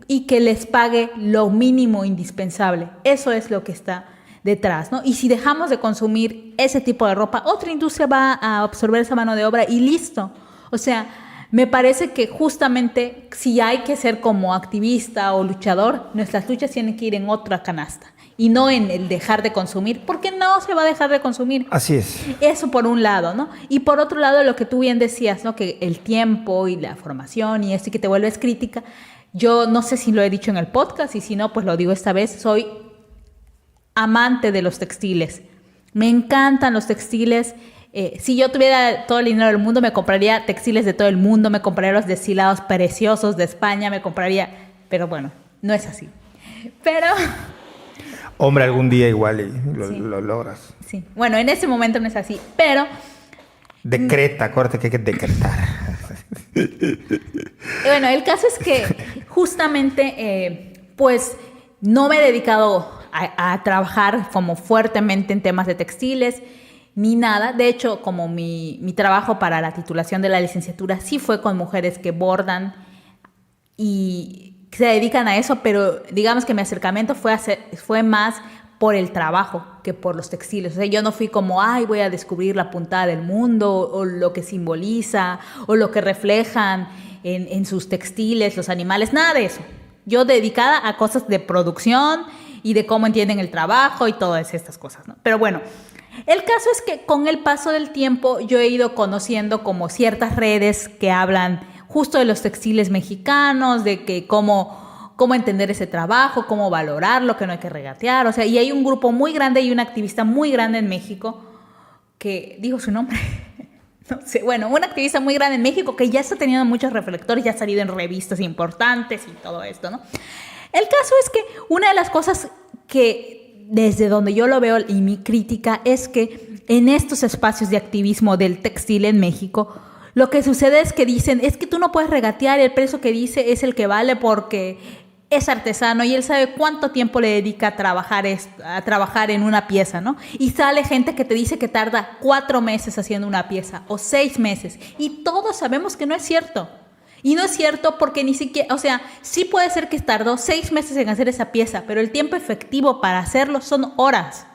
y que les pague lo mínimo indispensable. Eso es lo que está detrás, ¿no? Y si dejamos de consumir ese tipo de ropa, otra industria va a absorber esa mano de obra y listo. O sea, me parece que justamente si hay que ser como activista o luchador, nuestras luchas tienen que ir en otra canasta y no en el dejar de consumir, porque no se va a dejar de consumir. Así es. Eso por un lado, ¿no? Y por otro lado, lo que tú bien decías, ¿no? Que el tiempo y la formación y esto y que te vuelves crítica. Yo no sé si lo he dicho en el podcast y si no, pues lo digo esta vez. Soy amante de los textiles. Me encantan los textiles. Si yo tuviera todo el dinero del mundo, me compraría textiles de todo el mundo, me compraría los deshilados preciosos de España, pero bueno, no es así. Pero Hombre, algún día igual y lo logras. Sí. Bueno, en ese momento no es así, pero... Decreta, acuérdate que hay que decretar. Bueno, el caso es que justamente, pues, no me he dedicado a trabajar como fuertemente en temas de textiles ni nada. De hecho, como mi trabajo para la titulación de la licenciatura sí fue con mujeres que bordan y se dedican a eso, pero digamos que mi acercamiento fue más por el trabajo que por los textiles. O sea, yo no fui como, ay, voy a descubrir la puntada del mundo o lo que simboliza o lo que reflejan en sus textiles, los animales, nada de eso. Yo dedicada a cosas de producción y de cómo entienden el trabajo y todas estas cosas, ¿no? Pero bueno, el caso es que con el paso del tiempo yo he ido conociendo como ciertas redes que hablan justo de los textiles mexicanos, de que cómo entender ese trabajo, cómo valorarlo, que no hay que regatear. O sea, y hay un grupo muy grande y una activista muy grande en México que, digo su nombre, no sé, bueno, una activista muy grande en México que ya está teniendo muchos reflectores, ya ha salido en revistas importantes y todo esto, ¿no? El caso es que una de las cosas que desde donde yo lo veo y mi crítica es que en estos espacios de activismo del textil en México, lo que sucede es que dicen, es que tú no puedes regatear, el precio que dice es el que vale porque es artesano y él sabe cuánto tiempo le dedica a trabajar en una pieza, ¿no? Y sale gente que te dice que tarda 4 meses haciendo una pieza o 6 meses y todos sabemos que no es cierto. Y no es cierto porque ni siquiera, o sea, sí puede ser que tardó 6 meses en hacer esa pieza, pero el tiempo efectivo para hacerlo son horas.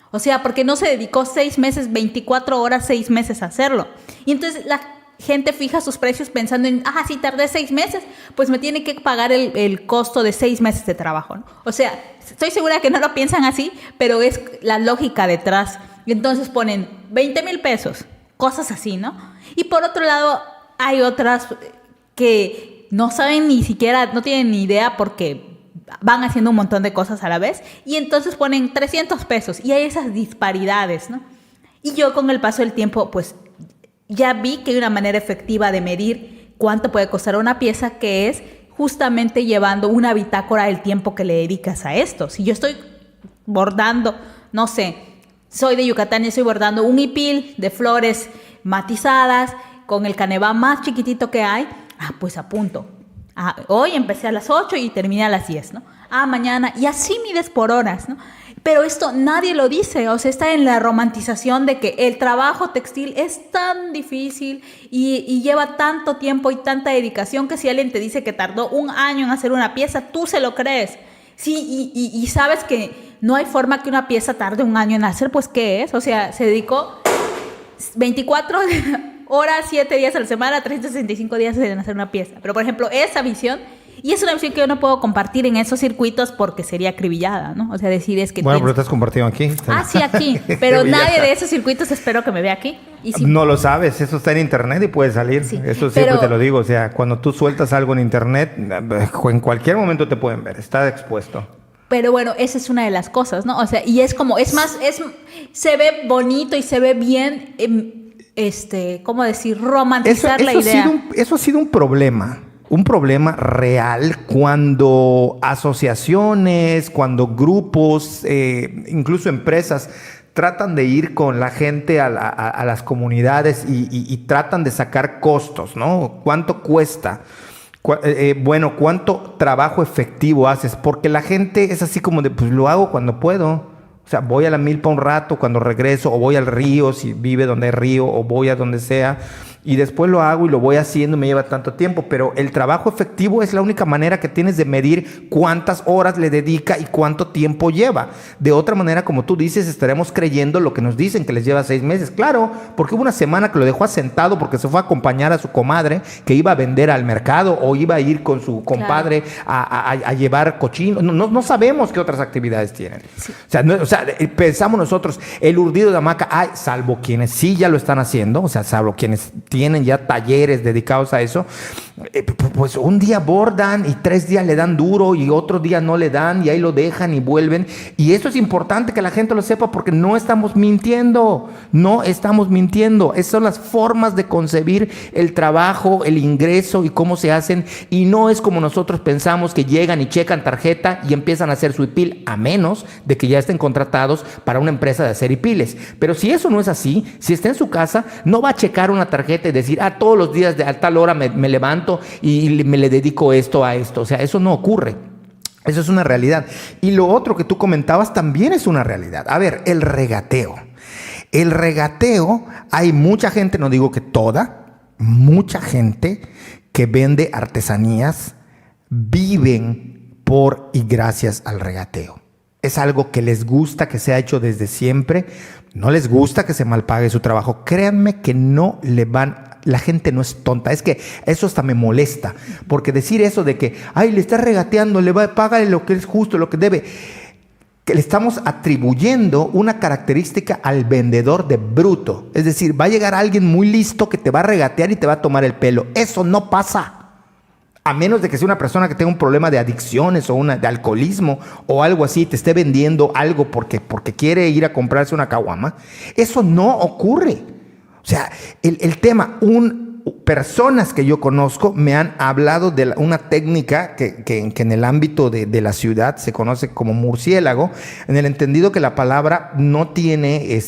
O sea, porque no se dedicó 6 meses, 24 horas, 6 meses a hacerlo. Y entonces la gente fija sus precios pensando en, sí, tardé 6 meses, pues me tiene que pagar el costo de 6 meses de trabajo, ¿no? O sea, estoy segura que no lo piensan así, pero es la lógica detrás. Y entonces ponen 20,000 pesos, cosas así, ¿no? Y por otro lado, hay otras que no saben ni siquiera, no tienen ni idea porque van haciendo un montón de cosas a la vez y entonces ponen 300 pesos y hay esas disparidades, ¿no? Y yo con el paso del tiempo, pues ya vi que hay una manera efectiva de medir cuánto puede costar una pieza, que es justamente llevando una bitácora del tiempo que le dedicas a esto. Si yo estoy bordando, no sé, soy de Yucatán y estoy bordando un hipil de flores matizadas con el canevá más chiquitito que hay, pues apunto. Hoy empecé a las 8 y terminé a las 10, ¿no? Mañana, y así mides por horas, ¿no? Pero esto nadie lo dice, o sea, está en la romantización de que el trabajo textil es tan difícil y lleva tanto tiempo y tanta dedicación que si alguien te dice que tardó 1 año en hacer una pieza, tú se lo crees. Sí, y sabes que no hay forma que una pieza tarde 1 año en hacer, pues ¿qué es? O sea, se dedicó 24 horas, 7 días a la semana, 365 días en hacer una pieza. Pero, por ejemplo, esa visión, y es una visión que yo no puedo compartir en esos circuitos porque sería acribillada, ¿no? O sea, decir es que... Bueno, pero estás compartido aquí. Sí, aquí. Pero nadie de esos circuitos espero que me vea aquí. Y si... No lo sabes, eso está en internet y puede salir. Sí, eso siempre te lo digo. O sea, cuando tú sueltas algo en internet, en cualquier momento te pueden ver, está expuesto. Pero bueno, esa es una de las cosas, ¿no? O sea, y es como, es más, se ve bonito y se ve bien... ¿cómo decir? Romantizar la idea. Eso ha sido un problema real cuando asociaciones, cuando grupos, incluso empresas tratan de ir con la gente a las comunidades y tratan de sacar costos, ¿no? ¿Cuánto cuesta? ¿Cuánto trabajo efectivo haces? Porque la gente es así como de, pues lo hago cuando puedo. O sea, voy a la milpa un rato, cuando regreso, o voy al río, si vive donde hay río, o voy a donde sea, y después lo hago y lo voy haciendo, me lleva tanto tiempo, pero el trabajo efectivo es la única manera que tienes de medir cuántas horas le dedica y cuánto tiempo lleva. De otra manera, como tú dices, estaremos creyendo lo que nos dicen, que les lleva 6 meses. Claro, porque hubo una semana que lo dejó asentado porque se fue a acompañar a su comadre que iba a vender al mercado o iba a ir con su compadre a llevar cochino. No sabemos qué otras actividades tienen. Sí. O sea, pensamos nosotros, el urdido de hamaca, salvo quienes sí ya lo están haciendo, o sea, salvo quienes tienen ya talleres dedicados a eso, pues un día bordan y 3 días le dan duro y otro día no le dan y ahí lo dejan y vuelven. Y eso es importante que la gente lo sepa porque no estamos mintiendo, no estamos mintiendo. Esas son las formas de concebir el trabajo, el ingreso y cómo se hacen. Y no es como nosotros pensamos que llegan y checan tarjeta y empiezan a hacer su IPIL, a menos de que ya estén contratados para una empresa de hacer IPILes. Pero si eso no es así, si está en su casa, no va a checar una tarjeta y decir, todos los días a tal hora me levanto y me le dedico esto a esto. O sea, eso no ocurre. Eso es una realidad. Y lo otro que tú comentabas también es una realidad. A ver, el regateo. El regateo, hay mucha gente, no digo que toda, mucha gente que vende artesanías viven por y gracias al regateo. Es algo que les gusta, que se ha hecho desde siempre. No les gusta que se malpague su trabajo. Créanme que no le van. La gente no es tonta. Es que eso hasta me molesta. Porque decir eso de que, le está regateando, págale lo que es justo, lo que debe. Que le estamos atribuyendo una característica al vendedor de bruto. Es decir, va a llegar alguien muy listo que te va a regatear y te va a tomar el pelo. Eso no pasa. A menos de que sea una persona que tenga un problema de adicciones o de alcoholismo o algo así, te esté vendiendo algo porque quiere ir a comprarse una caguama. Eso no ocurre. O sea, el tema, personas que yo conozco me han hablado de una técnica que en el ámbito de la ciudad se conoce como murciélago, en el entendido que la palabra no tiene,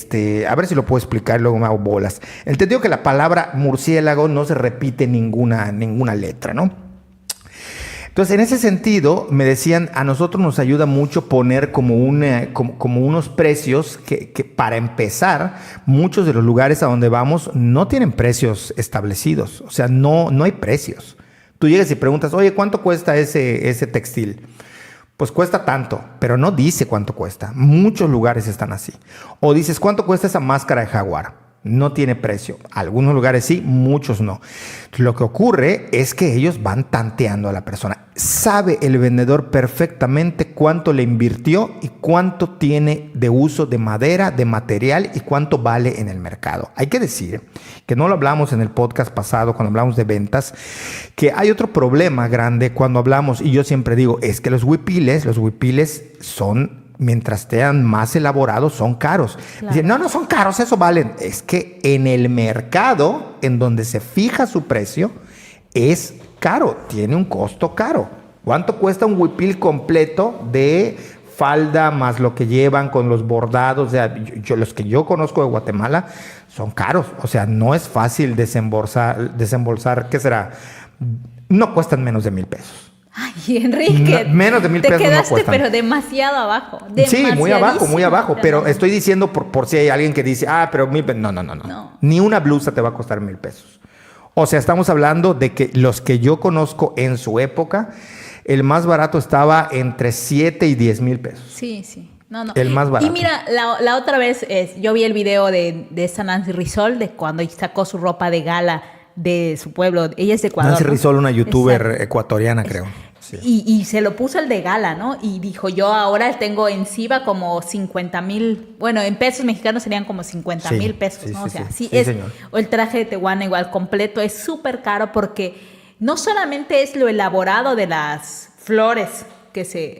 a ver si lo puedo explicar, luego me hago bolas. El entendido que la palabra murciélago no se repite ninguna letra, ¿no? Entonces, en ese sentido, me decían, a nosotros nos ayuda mucho poner como unos precios que para empezar, muchos de los lugares a donde vamos no tienen precios establecidos. O sea, no hay precios. Tú llegas y preguntas, oye, ¿cuánto cuesta ese textil? Pues cuesta tanto, pero no dice cuánto cuesta. Muchos lugares están así. O dices, ¿cuánto cuesta esa máscara de jaguar? No tiene precio. Algunos lugares sí, muchos no. Lo que ocurre es que ellos van tanteando a la persona. Sabe el vendedor perfectamente cuánto le invirtió y cuánto tiene de uso de madera, de material y cuánto vale en el mercado. Hay que decir que no lo hablamos en el podcast pasado cuando hablamos de ventas, que hay otro problema grande cuando hablamos, y yo siempre digo, es que los huipiles son, mientras sean más elaborados, son caros. Claro. Dicen, no son caros, eso valen. Es que en el mercado, en donde se fija su precio, es caro, tiene un costo caro. ¿Cuánto cuesta un huipil completo de falda más lo que llevan con los bordados? O sea, los que yo conozco de Guatemala son caros. O sea, no es fácil desembolsar, ¿qué será? No cuestan menos de 1,000 pesos. Ay, Enrique, menos de 1,000 pesos te quedaste, no cuestan. Pero demasiado abajo. Sí, muy abajo. Pero estoy diciendo por si hay alguien que dice, pero 1,000 pesos. No. Ni una blusa te va a costar 1,000 pesos. O sea, estamos hablando de que los que yo conozco en su época, el más barato estaba entre 7 y 10 mil pesos. Sí. No. El más barato. Y mira, la otra vez yo vi el video de esta Nancy Rizol, de cuando sacó su ropa de gala de su pueblo. Ella es de Ecuador. Nancy Rizol, una youtuber ecuatoriana, creo. Sí. Y se lo puso el de gala, ¿no? Y dijo, yo ahora tengo en Siva como 50,000, bueno, en pesos mexicanos serían como 50,000 pesos, ¿no? Sí, señor. O el traje de Tehuana igual completo es súper caro porque no solamente es lo elaborado de las flores,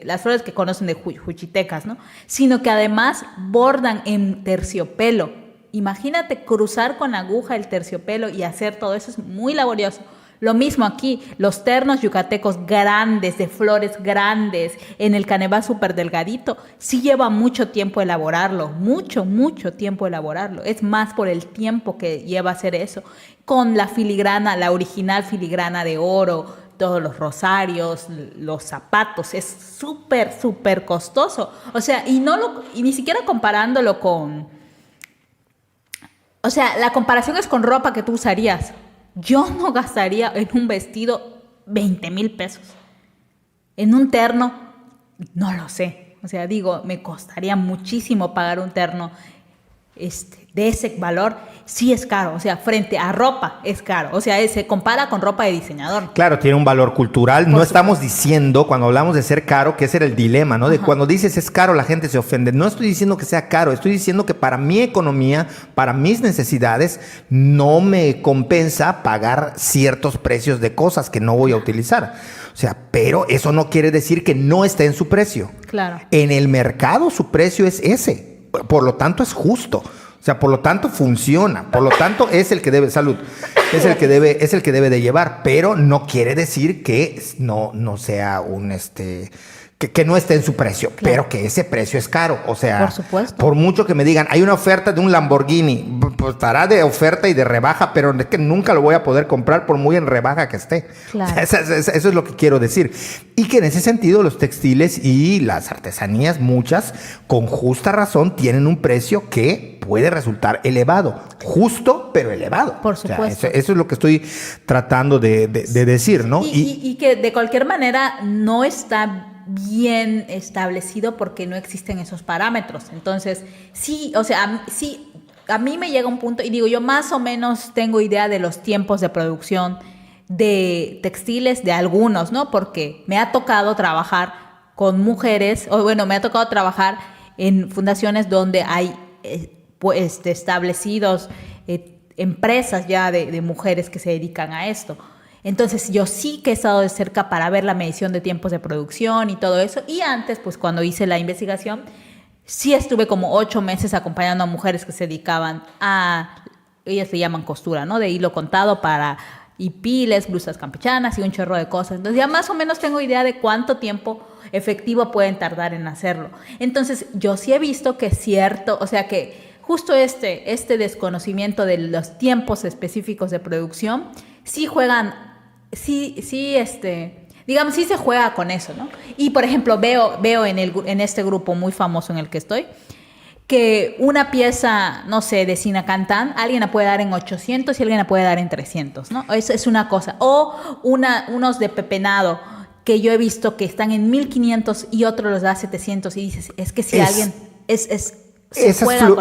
las flores que conocen de juchitecas, ¿no? Sino que además bordan en terciopelo. Imagínate cruzar con aguja el terciopelo y hacer todo eso, es muy laborioso. Lo mismo aquí, los ternos yucatecos grandes, de flores grandes, en el canevá súper delgadito, sí lleva mucho tiempo elaborarlo, mucho tiempo elaborarlo. Es más por el tiempo que lleva hacer eso. Con la filigrana, la original filigrana de oro, todos los rosarios, los zapatos, es súper costoso. O sea, y ni siquiera comparándolo con... O sea, la comparación es con ropa que tú usarías. Yo no gastaría en un vestido 20,000 pesos. En un terno, no lo sé. O sea, digo, me costaría muchísimo pagar un terno de ese valor, sí es caro. O sea, frente a ropa es caro. O sea, se compara con ropa de diseñador. Claro, tiene un valor cultural. No estamos diciendo, cuando hablamos de ser caro, que ese era el dilema, ¿no? De cuando dices es caro, la gente se ofende. No estoy diciendo que sea caro, estoy diciendo que para mi economía, para mis necesidades, no me compensa pagar ciertos precios de cosas que no voy a utilizar. O sea, pero eso no quiere decir que no esté en su precio. Claro. En el mercado su precio es ese. Por lo tanto, es justo. O sea, por lo tanto funciona, por lo tanto es el que debe, salud, es el que debe de llevar, pero no quiere decir que no sea un que no esté en su precio, claro, pero que ese precio es caro. O sea, por supuesto, por mucho que me digan, hay una oferta de un Lamborghini, pues estará de oferta y de rebaja, pero es que nunca lo voy a poder comprar por muy en rebaja que esté. Claro. O sea, eso es lo que quiero decir. Y que en ese sentido los textiles y las artesanías, muchas, con justa razón, tienen un precio que puede resultar elevado. Justo, pero elevado. Por supuesto. O sea, eso es lo que estoy tratando de decir, ¿no? Y que de cualquier manera no está bien establecido porque no existen esos parámetros. Entonces, sí, o sea, sí, a mí me llega un punto y digo, yo más o menos tengo idea de los tiempos de producción de textiles de algunos, ¿no? Porque me ha tocado trabajar con mujeres, o bueno, me ha tocado trabajar en fundaciones donde hay establecidos empresas ya de mujeres que se dedican a esto. Entonces, yo sí que he estado de cerca para ver la medición de tiempos de producción y todo eso. Y antes, pues cuando hice la investigación, sí estuve como 8 meses acompañando a mujeres que se dedicaban a, ellas le llaman costura, ¿no? De hilo contado para hipiles, blusas campechanas y un chorro de cosas. Entonces, ya más o menos tengo idea de cuánto tiempo efectivo pueden tardar en hacerlo. Entonces, yo sí he visto que cierto, o sea que justo este desconocimiento de los tiempos específicos de producción, sí juegan, digamos, sí se juega con eso, ¿no? Y, por ejemplo, veo en este grupo muy famoso en el que estoy, que una pieza, no sé, de Sinacantán, alguien la puede dar en 800 y alguien la puede dar en 300, ¿no? Eso es una cosa. O unos de pepenado que yo he visto que están en 1500 y otro los da 700 y dices, es que si alguien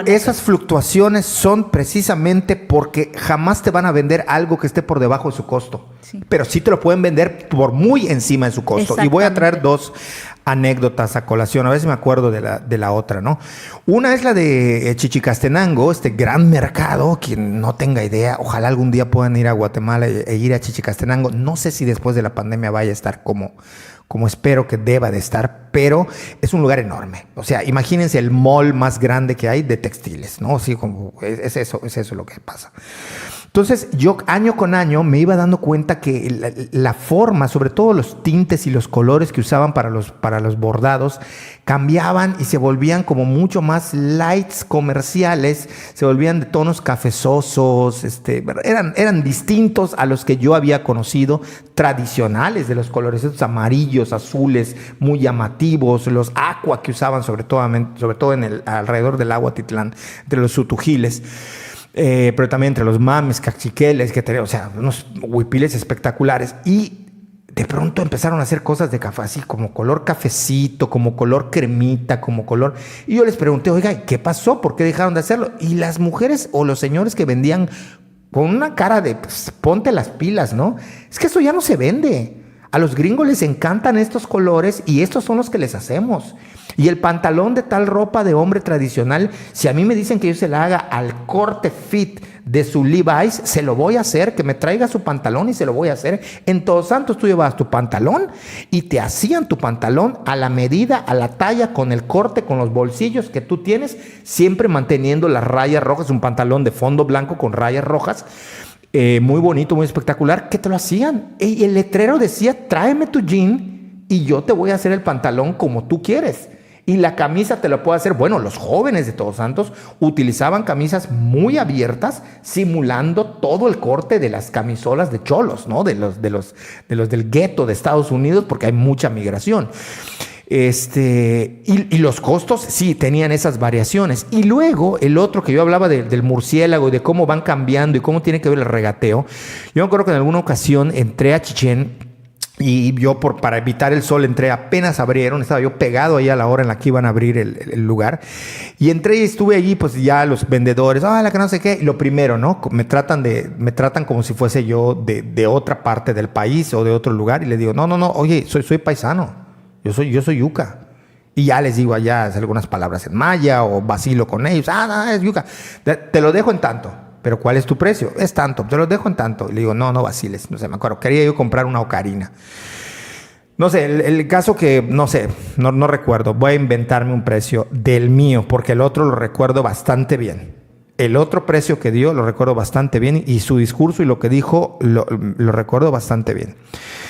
esas fluctuaciones son precisamente porque jamás te van a vender algo que esté por debajo de su costo. Sí. Pero sí te lo pueden vender por muy encima de su costo. Y voy a traer 2 anécdotas a colación. A ver si me acuerdo de la otra, ¿no? Una es la de Chichicastenango, este gran mercado. Quien no tenga idea, ojalá algún día puedan ir a Guatemala e ir a Chichicastenango. No sé si después de la pandemia vaya a estar como espero que deba de estar, pero es un lugar enorme. O sea, imagínense el mall más grande que hay de textiles, ¿no? Sí, como es eso lo que pasa. Entonces, yo año con año me iba dando cuenta que la forma, sobre todo los tintes y los colores que usaban para los bordados, cambiaban y se volvían como mucho más lights comerciales, se volvían de tonos cafezosos, eran distintos a los que yo había conocido, tradicionales, de los colores estos amarillos, azules, muy llamativos, los aqua que usaban sobre todo alrededor del Aguatitlán, entre los sutujiles. Pero también entre los mames, cachiqueles, o sea, unos huipiles espectaculares. Y de pronto empezaron a hacer cosas de café, así como color cafecito, como color cremita, como color... Y yo les pregunté, oiga, ¿qué pasó? ¿Por qué dejaron de hacerlo? Y las mujeres o los señores que vendían con una cara de, pues, ponte las pilas, ¿no? Es que eso ya no se vende. A los gringos les encantan estos colores y estos son los que les hacemos. Y el pantalón de tal ropa de hombre tradicional, si a mí me dicen que yo se la haga al corte fit de su Levi's, se lo voy a hacer, que me traiga su pantalón y se lo voy a hacer. En Todos Santos tú llevabas tu pantalón y te hacían tu pantalón a la medida, a la talla, con el corte, con los bolsillos que tú tienes, siempre manteniendo las rayas rojas, un pantalón de fondo blanco con rayas rojas. Muy bonito, muy espectacular, que te lo hacían. Y el letrero decía, tráeme tu jean y yo te voy a hacer el pantalón como tú quieres. Y la camisa te la puedo hacer. Bueno, los jóvenes de Todos Santos utilizaban camisas muy abiertas, simulando todo el corte de las camisolas de cholos, ¿no? De los del gueto de Estados Unidos, porque hay mucha migración. Y los costos sí tenían esas variaciones. Y luego el otro que yo hablaba del murciélago y de cómo van cambiando y cómo tiene que ver el regateo. Yo me acuerdo que en alguna ocasión entré a Chichén Y yo, para evitar el sol, entré apenas abrieron. Estaba yo pegado ahí a la hora en la que iban a abrir el lugar. Y entré y estuve allí, pues ya los vendedores, la que no sé qué. Y lo primero, ¿no? Me tratan como si fuese yo de otra parte del país o de otro lugar. Y les digo, no, oye, soy paisano. Yo soy yuca. Y ya les digo allá algunas palabras en maya o vacilo con ellos. No, es yuca. Te lo dejo en tanto. ¿Pero cuál es tu precio? Es tanto, te lo dejo en tanto. Y le digo, no vaciles, no sé, me acuerdo. Quería yo comprar una ocarina. No sé, el caso que, no sé, no recuerdo. Voy a inventarme un precio del mío, porque el otro lo recuerdo bastante bien. El otro precio que dio lo recuerdo bastante bien y su discurso y lo que dijo lo recuerdo bastante bien.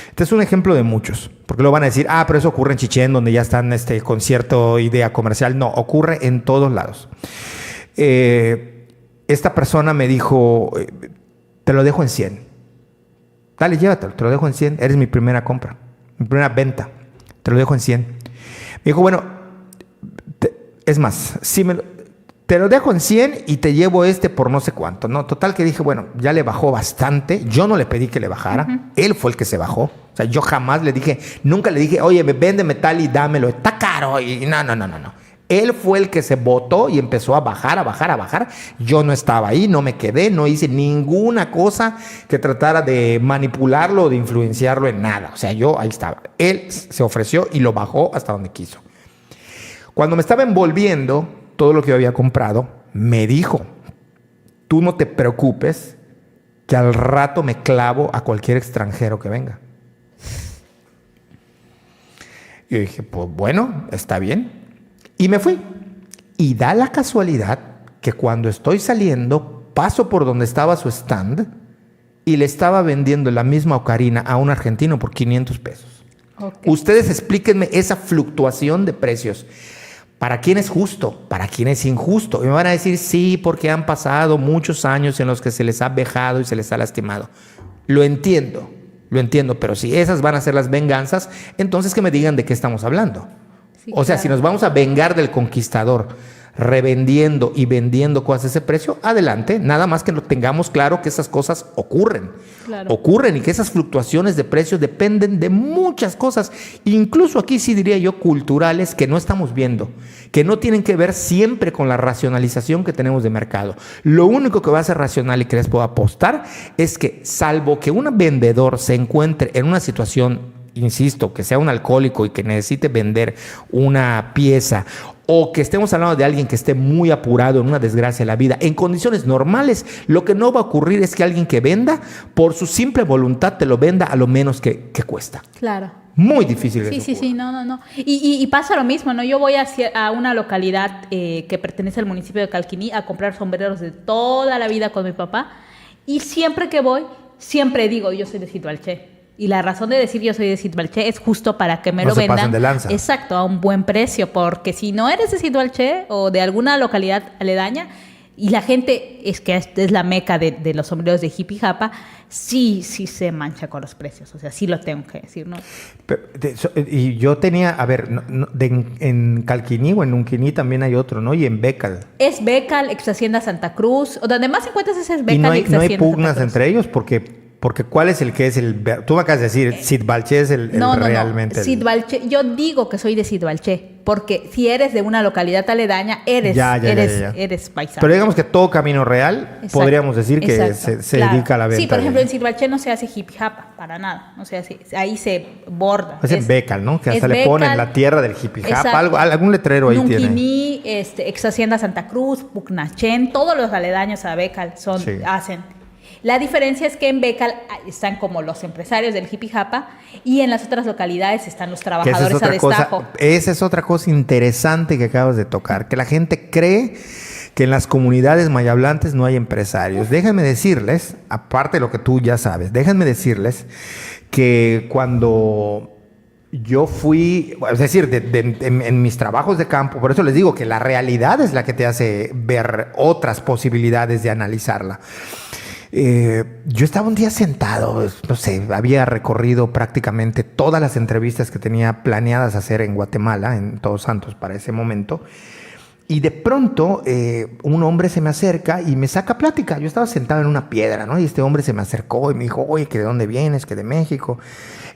Este es un ejemplo de muchos, porque lo van a decir, pero eso ocurre en Chichén, donde ya están con cierta idea comercial. No, ocurre en todos lados. Esta persona me dijo, te lo dejo en 100. Dale, llévatelo, te lo dejo en 100. Eres mi primera compra, mi primera venta. Te lo dejo en 100. Me dijo, bueno, es más, te lo dejo en 100 y te llevo por no sé cuánto. No, total que dije, bueno, ya le bajó bastante. Yo no le pedí que le bajara. Uh-huh. Él fue el que se bajó. O sea, yo jamás nunca le dije, oye, véndeme tal y dámelo. Está caro. Y no. Él fue el que se botó y empezó a bajar. Yo no estaba ahí, no me quedé, no hice ninguna cosa que tratara de manipularlo o de influenciarlo en nada. O sea, yo ahí estaba. Él se ofreció y lo bajó hasta donde quiso. Cuando me estaba envolviendo todo lo que yo había comprado, me dijo, tú no te preocupes que al rato me clavo a cualquier extranjero que venga. Y yo dije, pues bueno, está bien. Y me fui. Y da la casualidad que cuando estoy saliendo, paso por donde estaba su stand y le estaba vendiendo la misma ocarina a un argentino por 500 pesos. Okay. Ustedes explíquenme esa fluctuación de precios. ¿Para quién es justo? ¿Para quién es injusto? Y me van a decir, sí, porque han pasado muchos años en los que se les ha vejado y se les ha lastimado. Lo entiendo, pero si esas van a ser las venganzas, entonces que me digan de qué estamos hablando. Sí, o sea, claro. Si nos vamos a vengar del conquistador revendiendo y vendiendo cosas a ese precio, adelante, nada más que tengamos claro que esas cosas ocurren. Claro. Ocurren y que esas fluctuaciones de precios dependen de muchas cosas, incluso aquí sí diría yo culturales que no estamos viendo, que no tienen que ver siempre con la racionalización que tenemos de mercado. Lo único que va a ser racional y que les puedo apostar es que salvo que un vendedor se encuentre en una situación, insisto, que sea un alcohólico y que necesite vender una pieza, o que estemos hablando de alguien que esté muy apurado en una desgracia de la vida, en condiciones normales, lo que no va a ocurrir es que alguien que venda, por su simple voluntad, te lo venda a lo menos que cuesta. Claro. Muy difícil. Sí, no. Y pasa lo mismo, ¿no? Yo voy a una localidad que pertenece al municipio de Calquiní a comprar sombreros de toda la vida con mi papá, y siempre que voy, siempre digo, yo soy de Sitbalché. Y la razón de decir yo soy de Sitbalché es justo para que me lo vendan. Pasen de lanza. Exacto, a un buen precio. Porque si no eres de Sitbalché o de alguna localidad aledaña, y la gente es que es la meca de los sombreros de Jipijapa, sí se mancha con los precios. O sea, sí lo tengo que decir, ¿no? Pero, y yo tenía, a ver, en Calquiní o en Unquiní también hay otro, ¿no? Y en Bécal. Es Bécal, Ex Hacienda Santa Cruz. O donde más encuentras es Bécal y Ex Hacienda. ¿No hay pugnas entre ellos? Porque ¿cuál es el que es el...? Tú me acabas de decir, Sitbalché es el realmente... No. Sitbalché, yo digo que soy de Sitbalché, porque si eres de una localidad aledaña, eres paisano. Pero digamos que todo Camino Real, podríamos decir que se dedica a la venta. Sí, por ejemplo, en Sitbalché no se hace Jipijapa, para nada. O sea, ahí se borda. Es en Bécal, ¿no? Que hasta le ponen la tierra del Jipijapa, algún letrero ahí tiene. Nunquiní, Ex Hacienda Santa Cruz, Pucnachén, todos los aledaños a Bécal hacen... La diferencia es que en Bécal están como los empresarios del Jipijapa y en las otras localidades están los trabajadores a destajo. Esa es otra cosa interesante que acabas de tocar, que la gente cree que en las comunidades mayablantes no hay empresarios. Déjenme decirles, aparte de lo que tú ya sabes, déjenme decirles que cuando yo fui, es decir, en mis trabajos de campo, por eso les digo que la realidad es la que te hace ver otras posibilidades de analizarla. Yo estaba un día sentado, no sé, había recorrido prácticamente todas las entrevistas que tenía planeadas hacer en Guatemala, en Todos Santos para ese momento, y de pronto un hombre se me acerca y me saca plática. Yo estaba sentado en una piedra, ¿no? Y este hombre se me acercó y me dijo, oye, ¿que de dónde vienes? ¿Que de México?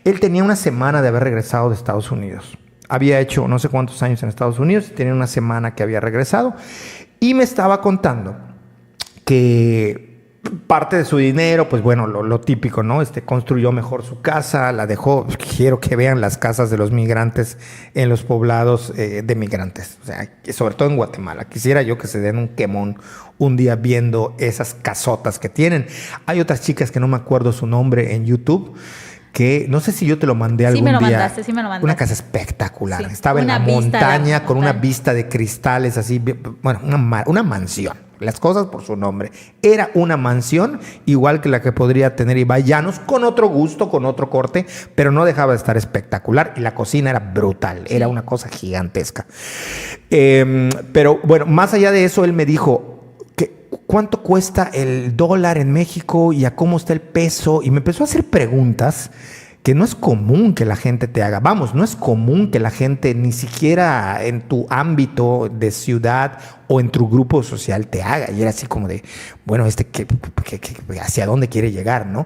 Él tenía una semana de haber regresado de Estados Unidos. Había hecho no sé cuántos años en Estados Unidos, tenía una semana que había regresado y me estaba contando que parte de su dinero, pues bueno, lo típico, ¿no? Construyó mejor su casa, la dejó. Quiero que vean las casas de los migrantes en los poblados de migrantes. O sea, sobre todo en Guatemala. Quisiera yo que se den un quemón un día viendo esas casotas que tienen. Hay otras chicas que no me acuerdo su nombre en YouTube, que no sé si yo te lo mandé algún día. Sí me lo mandaste. Una casa espectacular. Sí, estaba en la montaña con una vista de cristales así, bueno, una mansión. Las cosas por su nombre. Era una mansión igual que la que podría tener Ibai Llanos, con otro gusto, con otro corte, pero no dejaba de estar espectacular y la cocina era brutal, era una cosa gigantesca. Pero bueno, más allá de eso, él me dijo que cuánto cuesta el dólar en México y a cómo está el peso, y me empezó a hacer preguntas que no es común que la gente te haga. Vamos, no es común que la gente ni siquiera en tu ámbito de ciudad o en tu grupo social te haga. Y era así como de, bueno, ¿hacia dónde quiere llegar, no?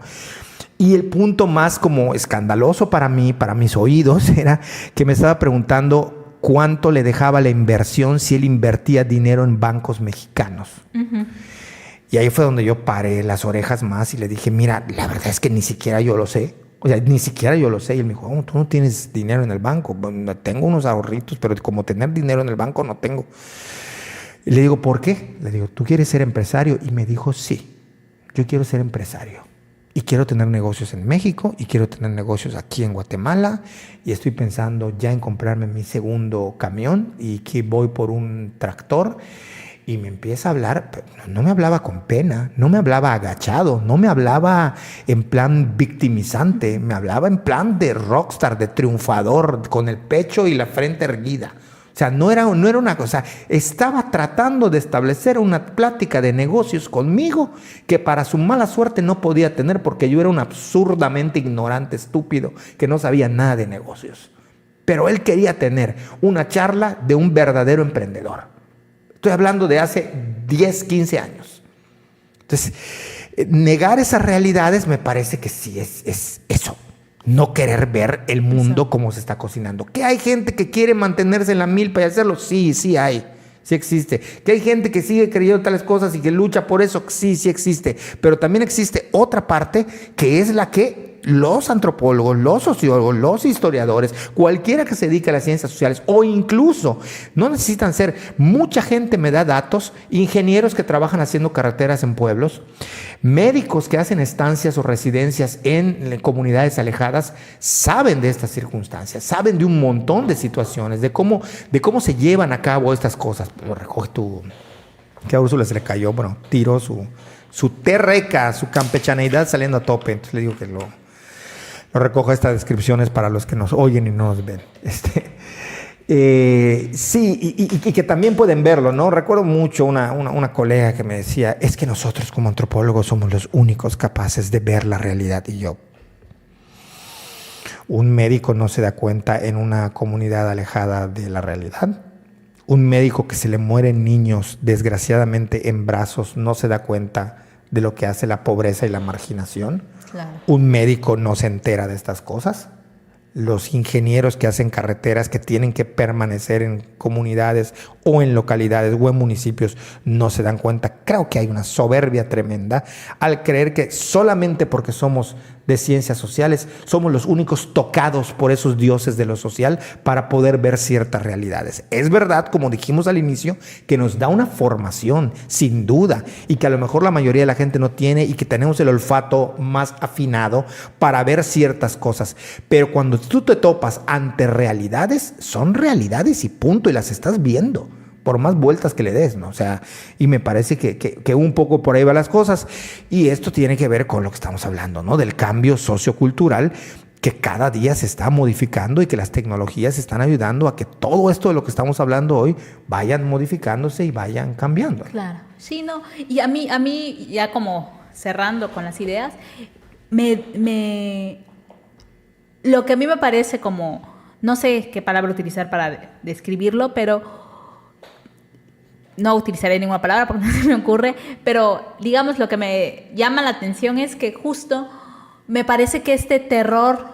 Y el punto más como escandaloso para mí, para mis oídos, era que me estaba preguntando cuánto le dejaba la inversión si él invertía dinero en bancos mexicanos. Uh-huh. Y ahí fue donde yo paré las orejas más y le dije, mira, la verdad es que ni siquiera yo lo sé. O sea, ni siquiera yo lo sé. Y él me dijo, tú no tienes dinero en el banco. Bueno, tengo unos ahorritos, pero como tener dinero en el banco no tengo. Y le digo, ¿por qué? Le digo, ¿tú quieres ser empresario? Y me dijo, sí, yo quiero ser empresario. Y quiero tener negocios en México y quiero tener negocios aquí en Guatemala. Y estoy pensando ya en comprarme mi segundo camión y que voy por un tractor. Y me empieza a hablar, no me hablaba con pena, no me hablaba agachado, no me hablaba en plan victimizante, me hablaba en plan de rockstar, de triunfador, con el pecho y la frente erguida. O sea, no era una cosa, estaba tratando de establecer una plática de negocios conmigo que para su mala suerte no podía tener porque yo era un absurdamente ignorante, estúpido, que no sabía nada de negocios. Pero él quería tener una charla de un verdadero emprendedor. Estoy hablando de hace 10, 15 años. Entonces, negar esas realidades me parece que sí es eso. No querer ver el mundo como se está cocinando. ¿Que hay gente que quiere mantenerse en la milpa y hacerlo? Sí hay. Sí existe. ¿Que hay gente que sigue creyendo tales cosas y que lucha por eso? Sí existe. Pero también existe otra parte que es la que los antropólogos, los sociólogos, los historiadores, cualquiera que se dedique a las ciencias sociales o incluso, no necesitan ser, mucha gente me da datos, ingenieros que trabajan haciendo carreteras en pueblos, médicos que hacen estancias o residencias en comunidades alejadas, saben de estas circunstancias, saben de un montón de situaciones, de cómo se llevan a cabo estas cosas. Lo recoge que a Úrsula se le cayó, bueno, tiró su terreca, su campechaneidad saliendo a tope, entonces le digo que lo recojo. Estas descripciones para los que nos oyen y no nos ven. Sí, y que también pueden verlo, ¿no? Recuerdo mucho una colega que me decía, es que nosotros como antropólogos somos los únicos capaces de ver la realidad. Y yo, un médico no se da cuenta en una comunidad alejada de la realidad. Un médico que se le mueren niños desgraciadamente en brazos no se da cuenta de lo que hace la pobreza y la marginación. Claro. Un médico no se entera de estas cosas. Los ingenieros que hacen carreteras, que tienen que permanecer en comunidades o en localidades o en municipios, no se dan cuenta. Creo que hay una soberbia tremenda al creer que solamente porque somos de ciencias sociales somos los únicos tocados por esos dioses de lo social para poder ver ciertas realidades. Es verdad, como dijimos al inicio, que nos da una formación, sin duda, y que a lo mejor la mayoría de la gente no tiene y que tenemos el olfato más afinado para ver ciertas cosas. Pero cuando tú te topas ante realidades, son realidades y punto, y las estás viendo, por más vueltas que le des, ¿no? O sea, y me parece que un poco por ahí van las cosas. Y esto tiene que ver con lo que estamos hablando, ¿no? Del cambio sociocultural que cada día se está modificando y que las tecnologías están ayudando a que todo esto de lo que estamos hablando hoy vayan modificándose y vayan cambiando. Claro. Sí, no. Y a mí ya como cerrando con las ideas, lo que a mí me parece como, no sé qué palabra utilizar para describirlo, pero no utilizaré ninguna palabra porque no se me ocurre, pero digamos lo que me llama la atención es que justo me parece que este terror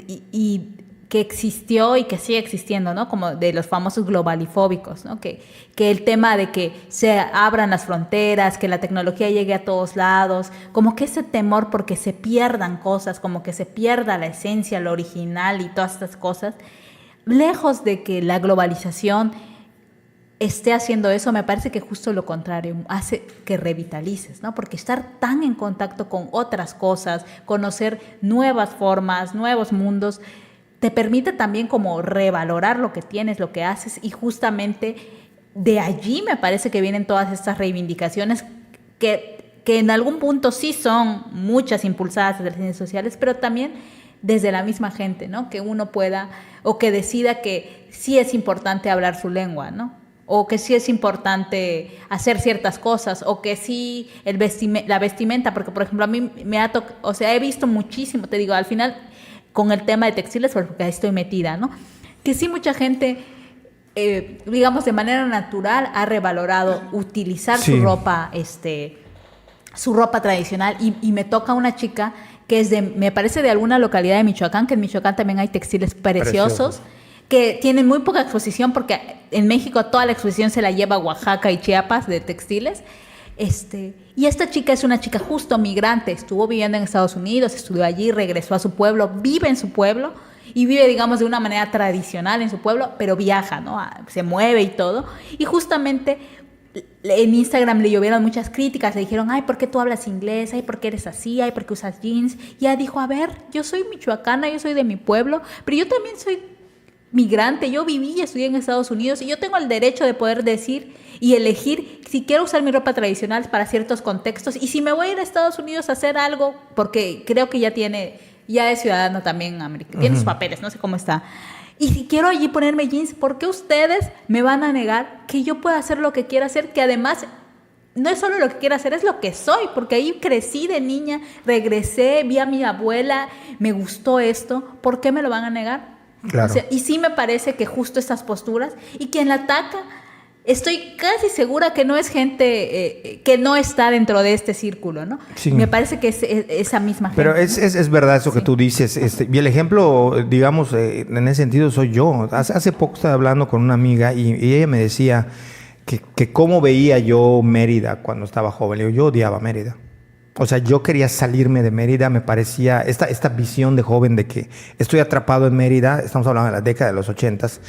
y que existió y que sigue existiendo, ¿no? Como de los famosos globalifóbicos, ¿no? Que el tema de que se abran las fronteras, que la tecnología llegue a todos lados, como que ese temor porque se pierdan cosas, como que se pierda la esencia, lo original y todas estas cosas, lejos de que la globalización esté haciendo eso, me parece que justo lo contrario, hace que revitalices, ¿no? Porque estar tan en contacto con otras cosas, conocer nuevas formas, nuevos mundos, te permite también como revalorar lo que tienes, lo que haces, y justamente de allí me parece que vienen todas estas reivindicaciones que en algún punto sí son muchas impulsadas desde las ciencias sociales, pero también desde la misma gente, ¿no? Que uno pueda, o que decida que sí es importante hablar su lengua, ¿no? O que sí es importante hacer ciertas cosas, o que sí la vestimenta, porque por ejemplo a mí me ha tocado, o sea, he visto muchísimo, te digo, al final con el tema de textiles, porque ahí estoy metida, ¿no? Que sí mucha gente, digamos, de manera natural ha revalorado utilizar sí. su ropa tradicional, y me toca una chica que es me parece de alguna localidad de Michoacán, que en Michoacán también hay textiles preciosos, que tienen muy poca exposición, porque en México toda la exposición se la lleva a Oaxaca y Chiapas de textiles. Y esta chica es una chica justo migrante, estuvo viviendo en Estados Unidos, estudió allí, regresó a su pueblo, vive en su pueblo y vive, digamos, de una manera tradicional en su pueblo, pero viaja, ¿no? Se mueve y todo. Y justamente en Instagram le llovieron muchas críticas, le dijeron, ay, ¿por qué tú hablas inglés? Ay, ¿por qué eres así? Ay, ¿por qué usas jeans? Y ella dijo, a ver, yo soy michoacana, yo soy de mi pueblo, pero yo también soy migrante, yo viví y estudié en Estados Unidos, y yo tengo el derecho de poder decir y elegir si quiero usar mi ropa tradicional para ciertos contextos, y si me voy a ir a Estados Unidos a hacer algo, porque creo que ya es ciudadano también americano, tiene sus papeles, no sé cómo está, y si quiero allí ponerme jeans, ¿por qué ustedes me van a negar que yo pueda hacer lo que quiera hacer? Que además no es solo lo que quiero hacer, es lo que soy, porque ahí crecí de niña, regresé, vi a mi abuela, me gustó esto, ¿por qué me lo van a negar? Claro. O sea, y sí me parece que justo estas posturas, y quien la ataca, estoy casi segura que no es gente que no está dentro de este círculo, ¿no? Sí. Me parece que es esa misma gente. Pero es verdad eso que tú dices. Y el ejemplo, digamos, en ese sentido soy yo. Hace poco estaba hablando con una amiga y ella me decía que cómo veía yo Mérida cuando estaba joven. Yo odiaba Mérida. O sea, yo quería salirme de Mérida, me parecía esta visión de joven de que estoy atrapado en Mérida, estamos hablando de la década de los 80s,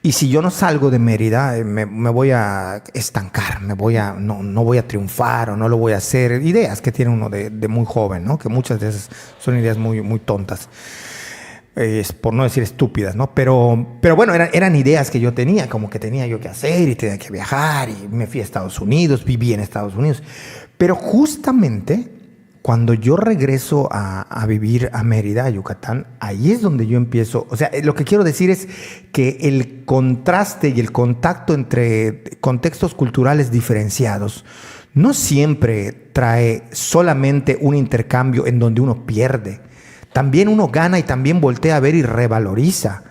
y si yo no salgo de Mérida, me voy a estancar, no voy a triunfar o no lo voy a hacer. Ideas que tiene uno de muy joven, ¿no? Que muchas veces son ideas muy, muy tontas. Por no decir estúpidas, ¿no? Pero bueno, eran ideas que yo tenía, como que tenía yo que hacer y tenía que viajar, y me fui a Estados Unidos, viví en Estados Unidos. Pero justamente cuando yo regreso a vivir a Mérida, a Yucatán, ahí es donde yo empiezo. O sea, lo que quiero decir es que el contraste y el contacto entre contextos culturales diferenciados no siempre trae solamente un intercambio en donde uno pierde. También uno gana y también voltea a ver y revaloriza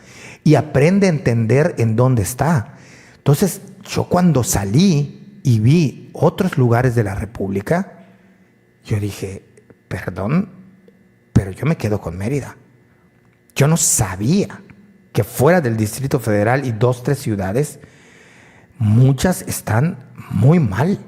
y aprende a entender en dónde está. Entonces, yo cuando salí y vi otros lugares de la República, yo dije, perdón, pero yo me quedo con Mérida. Yo no sabía que fuera del Distrito Federal y 2, 3 ciudades, muchas están muy mal.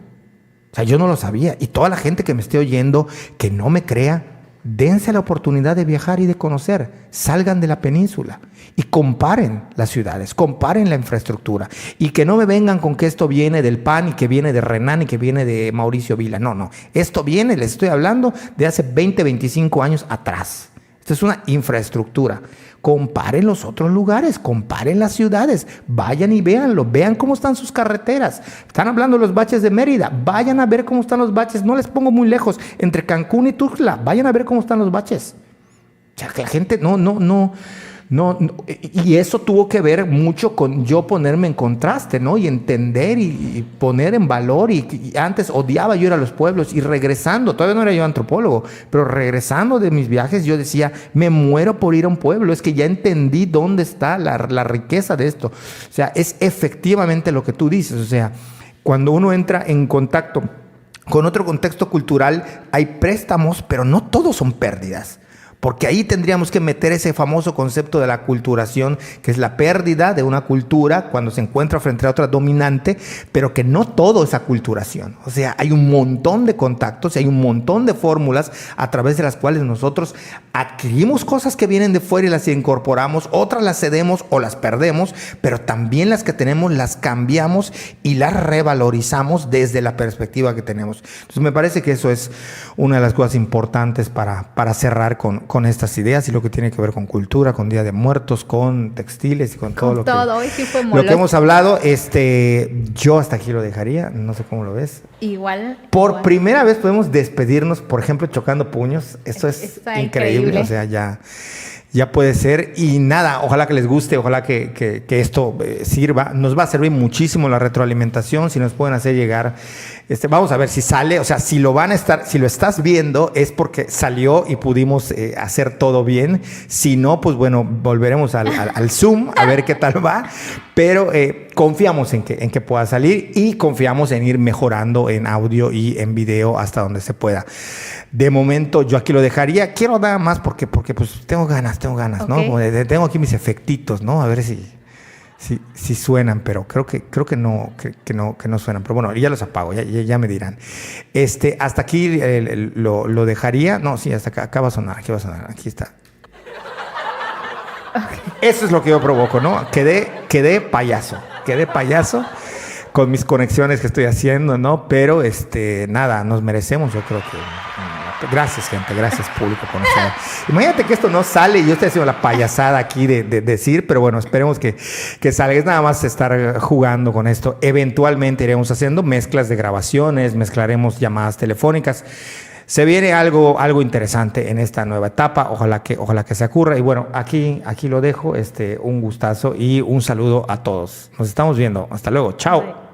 O sea, yo no lo sabía. Y toda la gente que me esté oyendo, que no me crea, dense la oportunidad de viajar y de conocer. Salgan de la península y comparen las ciudades, comparen la infraestructura. Y que no me vengan con que esto viene del PAN y que viene de Renan y que viene de Mauricio Vila. No. Esto viene, les estoy hablando, de hace 20, 25 años atrás. Esto es una infraestructura. Comparen los otros lugares, comparen las ciudades, vayan y véanlo, vean cómo están sus carreteras. Están hablando de los baches de Mérida, vayan a ver cómo están los baches, no les pongo muy lejos, entre Cancún y Tuxtla, vayan a ver cómo están los baches. O sea, que la gente no, y eso tuvo que ver mucho con yo ponerme en contraste, ¿no? Y entender y poner en valor. Y antes odiaba yo ir a los pueblos, y regresando, todavía no era yo antropólogo, pero regresando de mis viajes yo decía, me muero por ir a un pueblo, es que ya entendí dónde está la riqueza de esto. O sea, es efectivamente lo que tú dices. O sea, cuando uno entra en contacto con otro contexto cultural, hay préstamos, pero no todos son pérdidas. Porque ahí tendríamos que meter ese famoso concepto de la aculturación, que es la pérdida de una cultura cuando se encuentra frente a otra dominante, pero que no todo es aculturación. O sea, hay un montón de contactos y hay un montón de fórmulas a través de las cuales nosotros adquirimos cosas que vienen de fuera y las incorporamos, otras las cedemos o las perdemos, pero también las que tenemos las cambiamos y las revalorizamos desde la perspectiva que tenemos. Entonces me parece que eso es una de las cosas importantes para cerrar con estas ideas y lo que tiene que ver con cultura, con Día de Muertos, con textiles y con todo Hoy sí fue lo que hemos hablado. Yo hasta aquí lo dejaría, no sé cómo lo ves. Igual. Por primera vez podemos despedirnos, por ejemplo, chocando puños. Esto es increíble. O sea, ya puede ser. Y nada, ojalá que les guste, ojalá que esto sirva. Nos va a servir muchísimo la retroalimentación, si nos pueden hacer llegar. Vamos a ver si sale, o sea, si lo estás viendo es porque salió y pudimos hacer todo bien. Si no, pues bueno, volveremos al Zoom a ver qué tal va. Pero confiamos en que pueda salir y confiamos en ir mejorando en audio y en video hasta donde se pueda. De momento yo aquí lo dejaría. Quiero nada más porque pues tengo ganas, okay, ¿no? Tengo aquí mis efectitos, ¿no? A ver si suenan, pero creo que no suenan. Pero bueno, ya los apago, ya me dirán. Hasta aquí lo dejaría. No, sí, hasta acá va a sonar, aquí está. Okay. Eso es lo que yo provoco, ¿no? Quedé payaso con mis conexiones que estoy haciendo, ¿no? Pero nada, nos merecemos, yo creo que. Gracias, gente, gracias, público, por eso. Imagínate que esto no sale y yo estoy haciendo la payasada aquí de decir, pero bueno, esperemos que salga. Es nada más estar jugando con esto. Eventualmente iremos haciendo mezclas de grabaciones, mezclaremos llamadas telefónicas. Se viene algo interesante en esta nueva etapa. Ojalá que se ocurra. Y bueno, aquí lo dejo. Un gustazo y un saludo a todos. Nos estamos viendo. Hasta luego. Chao.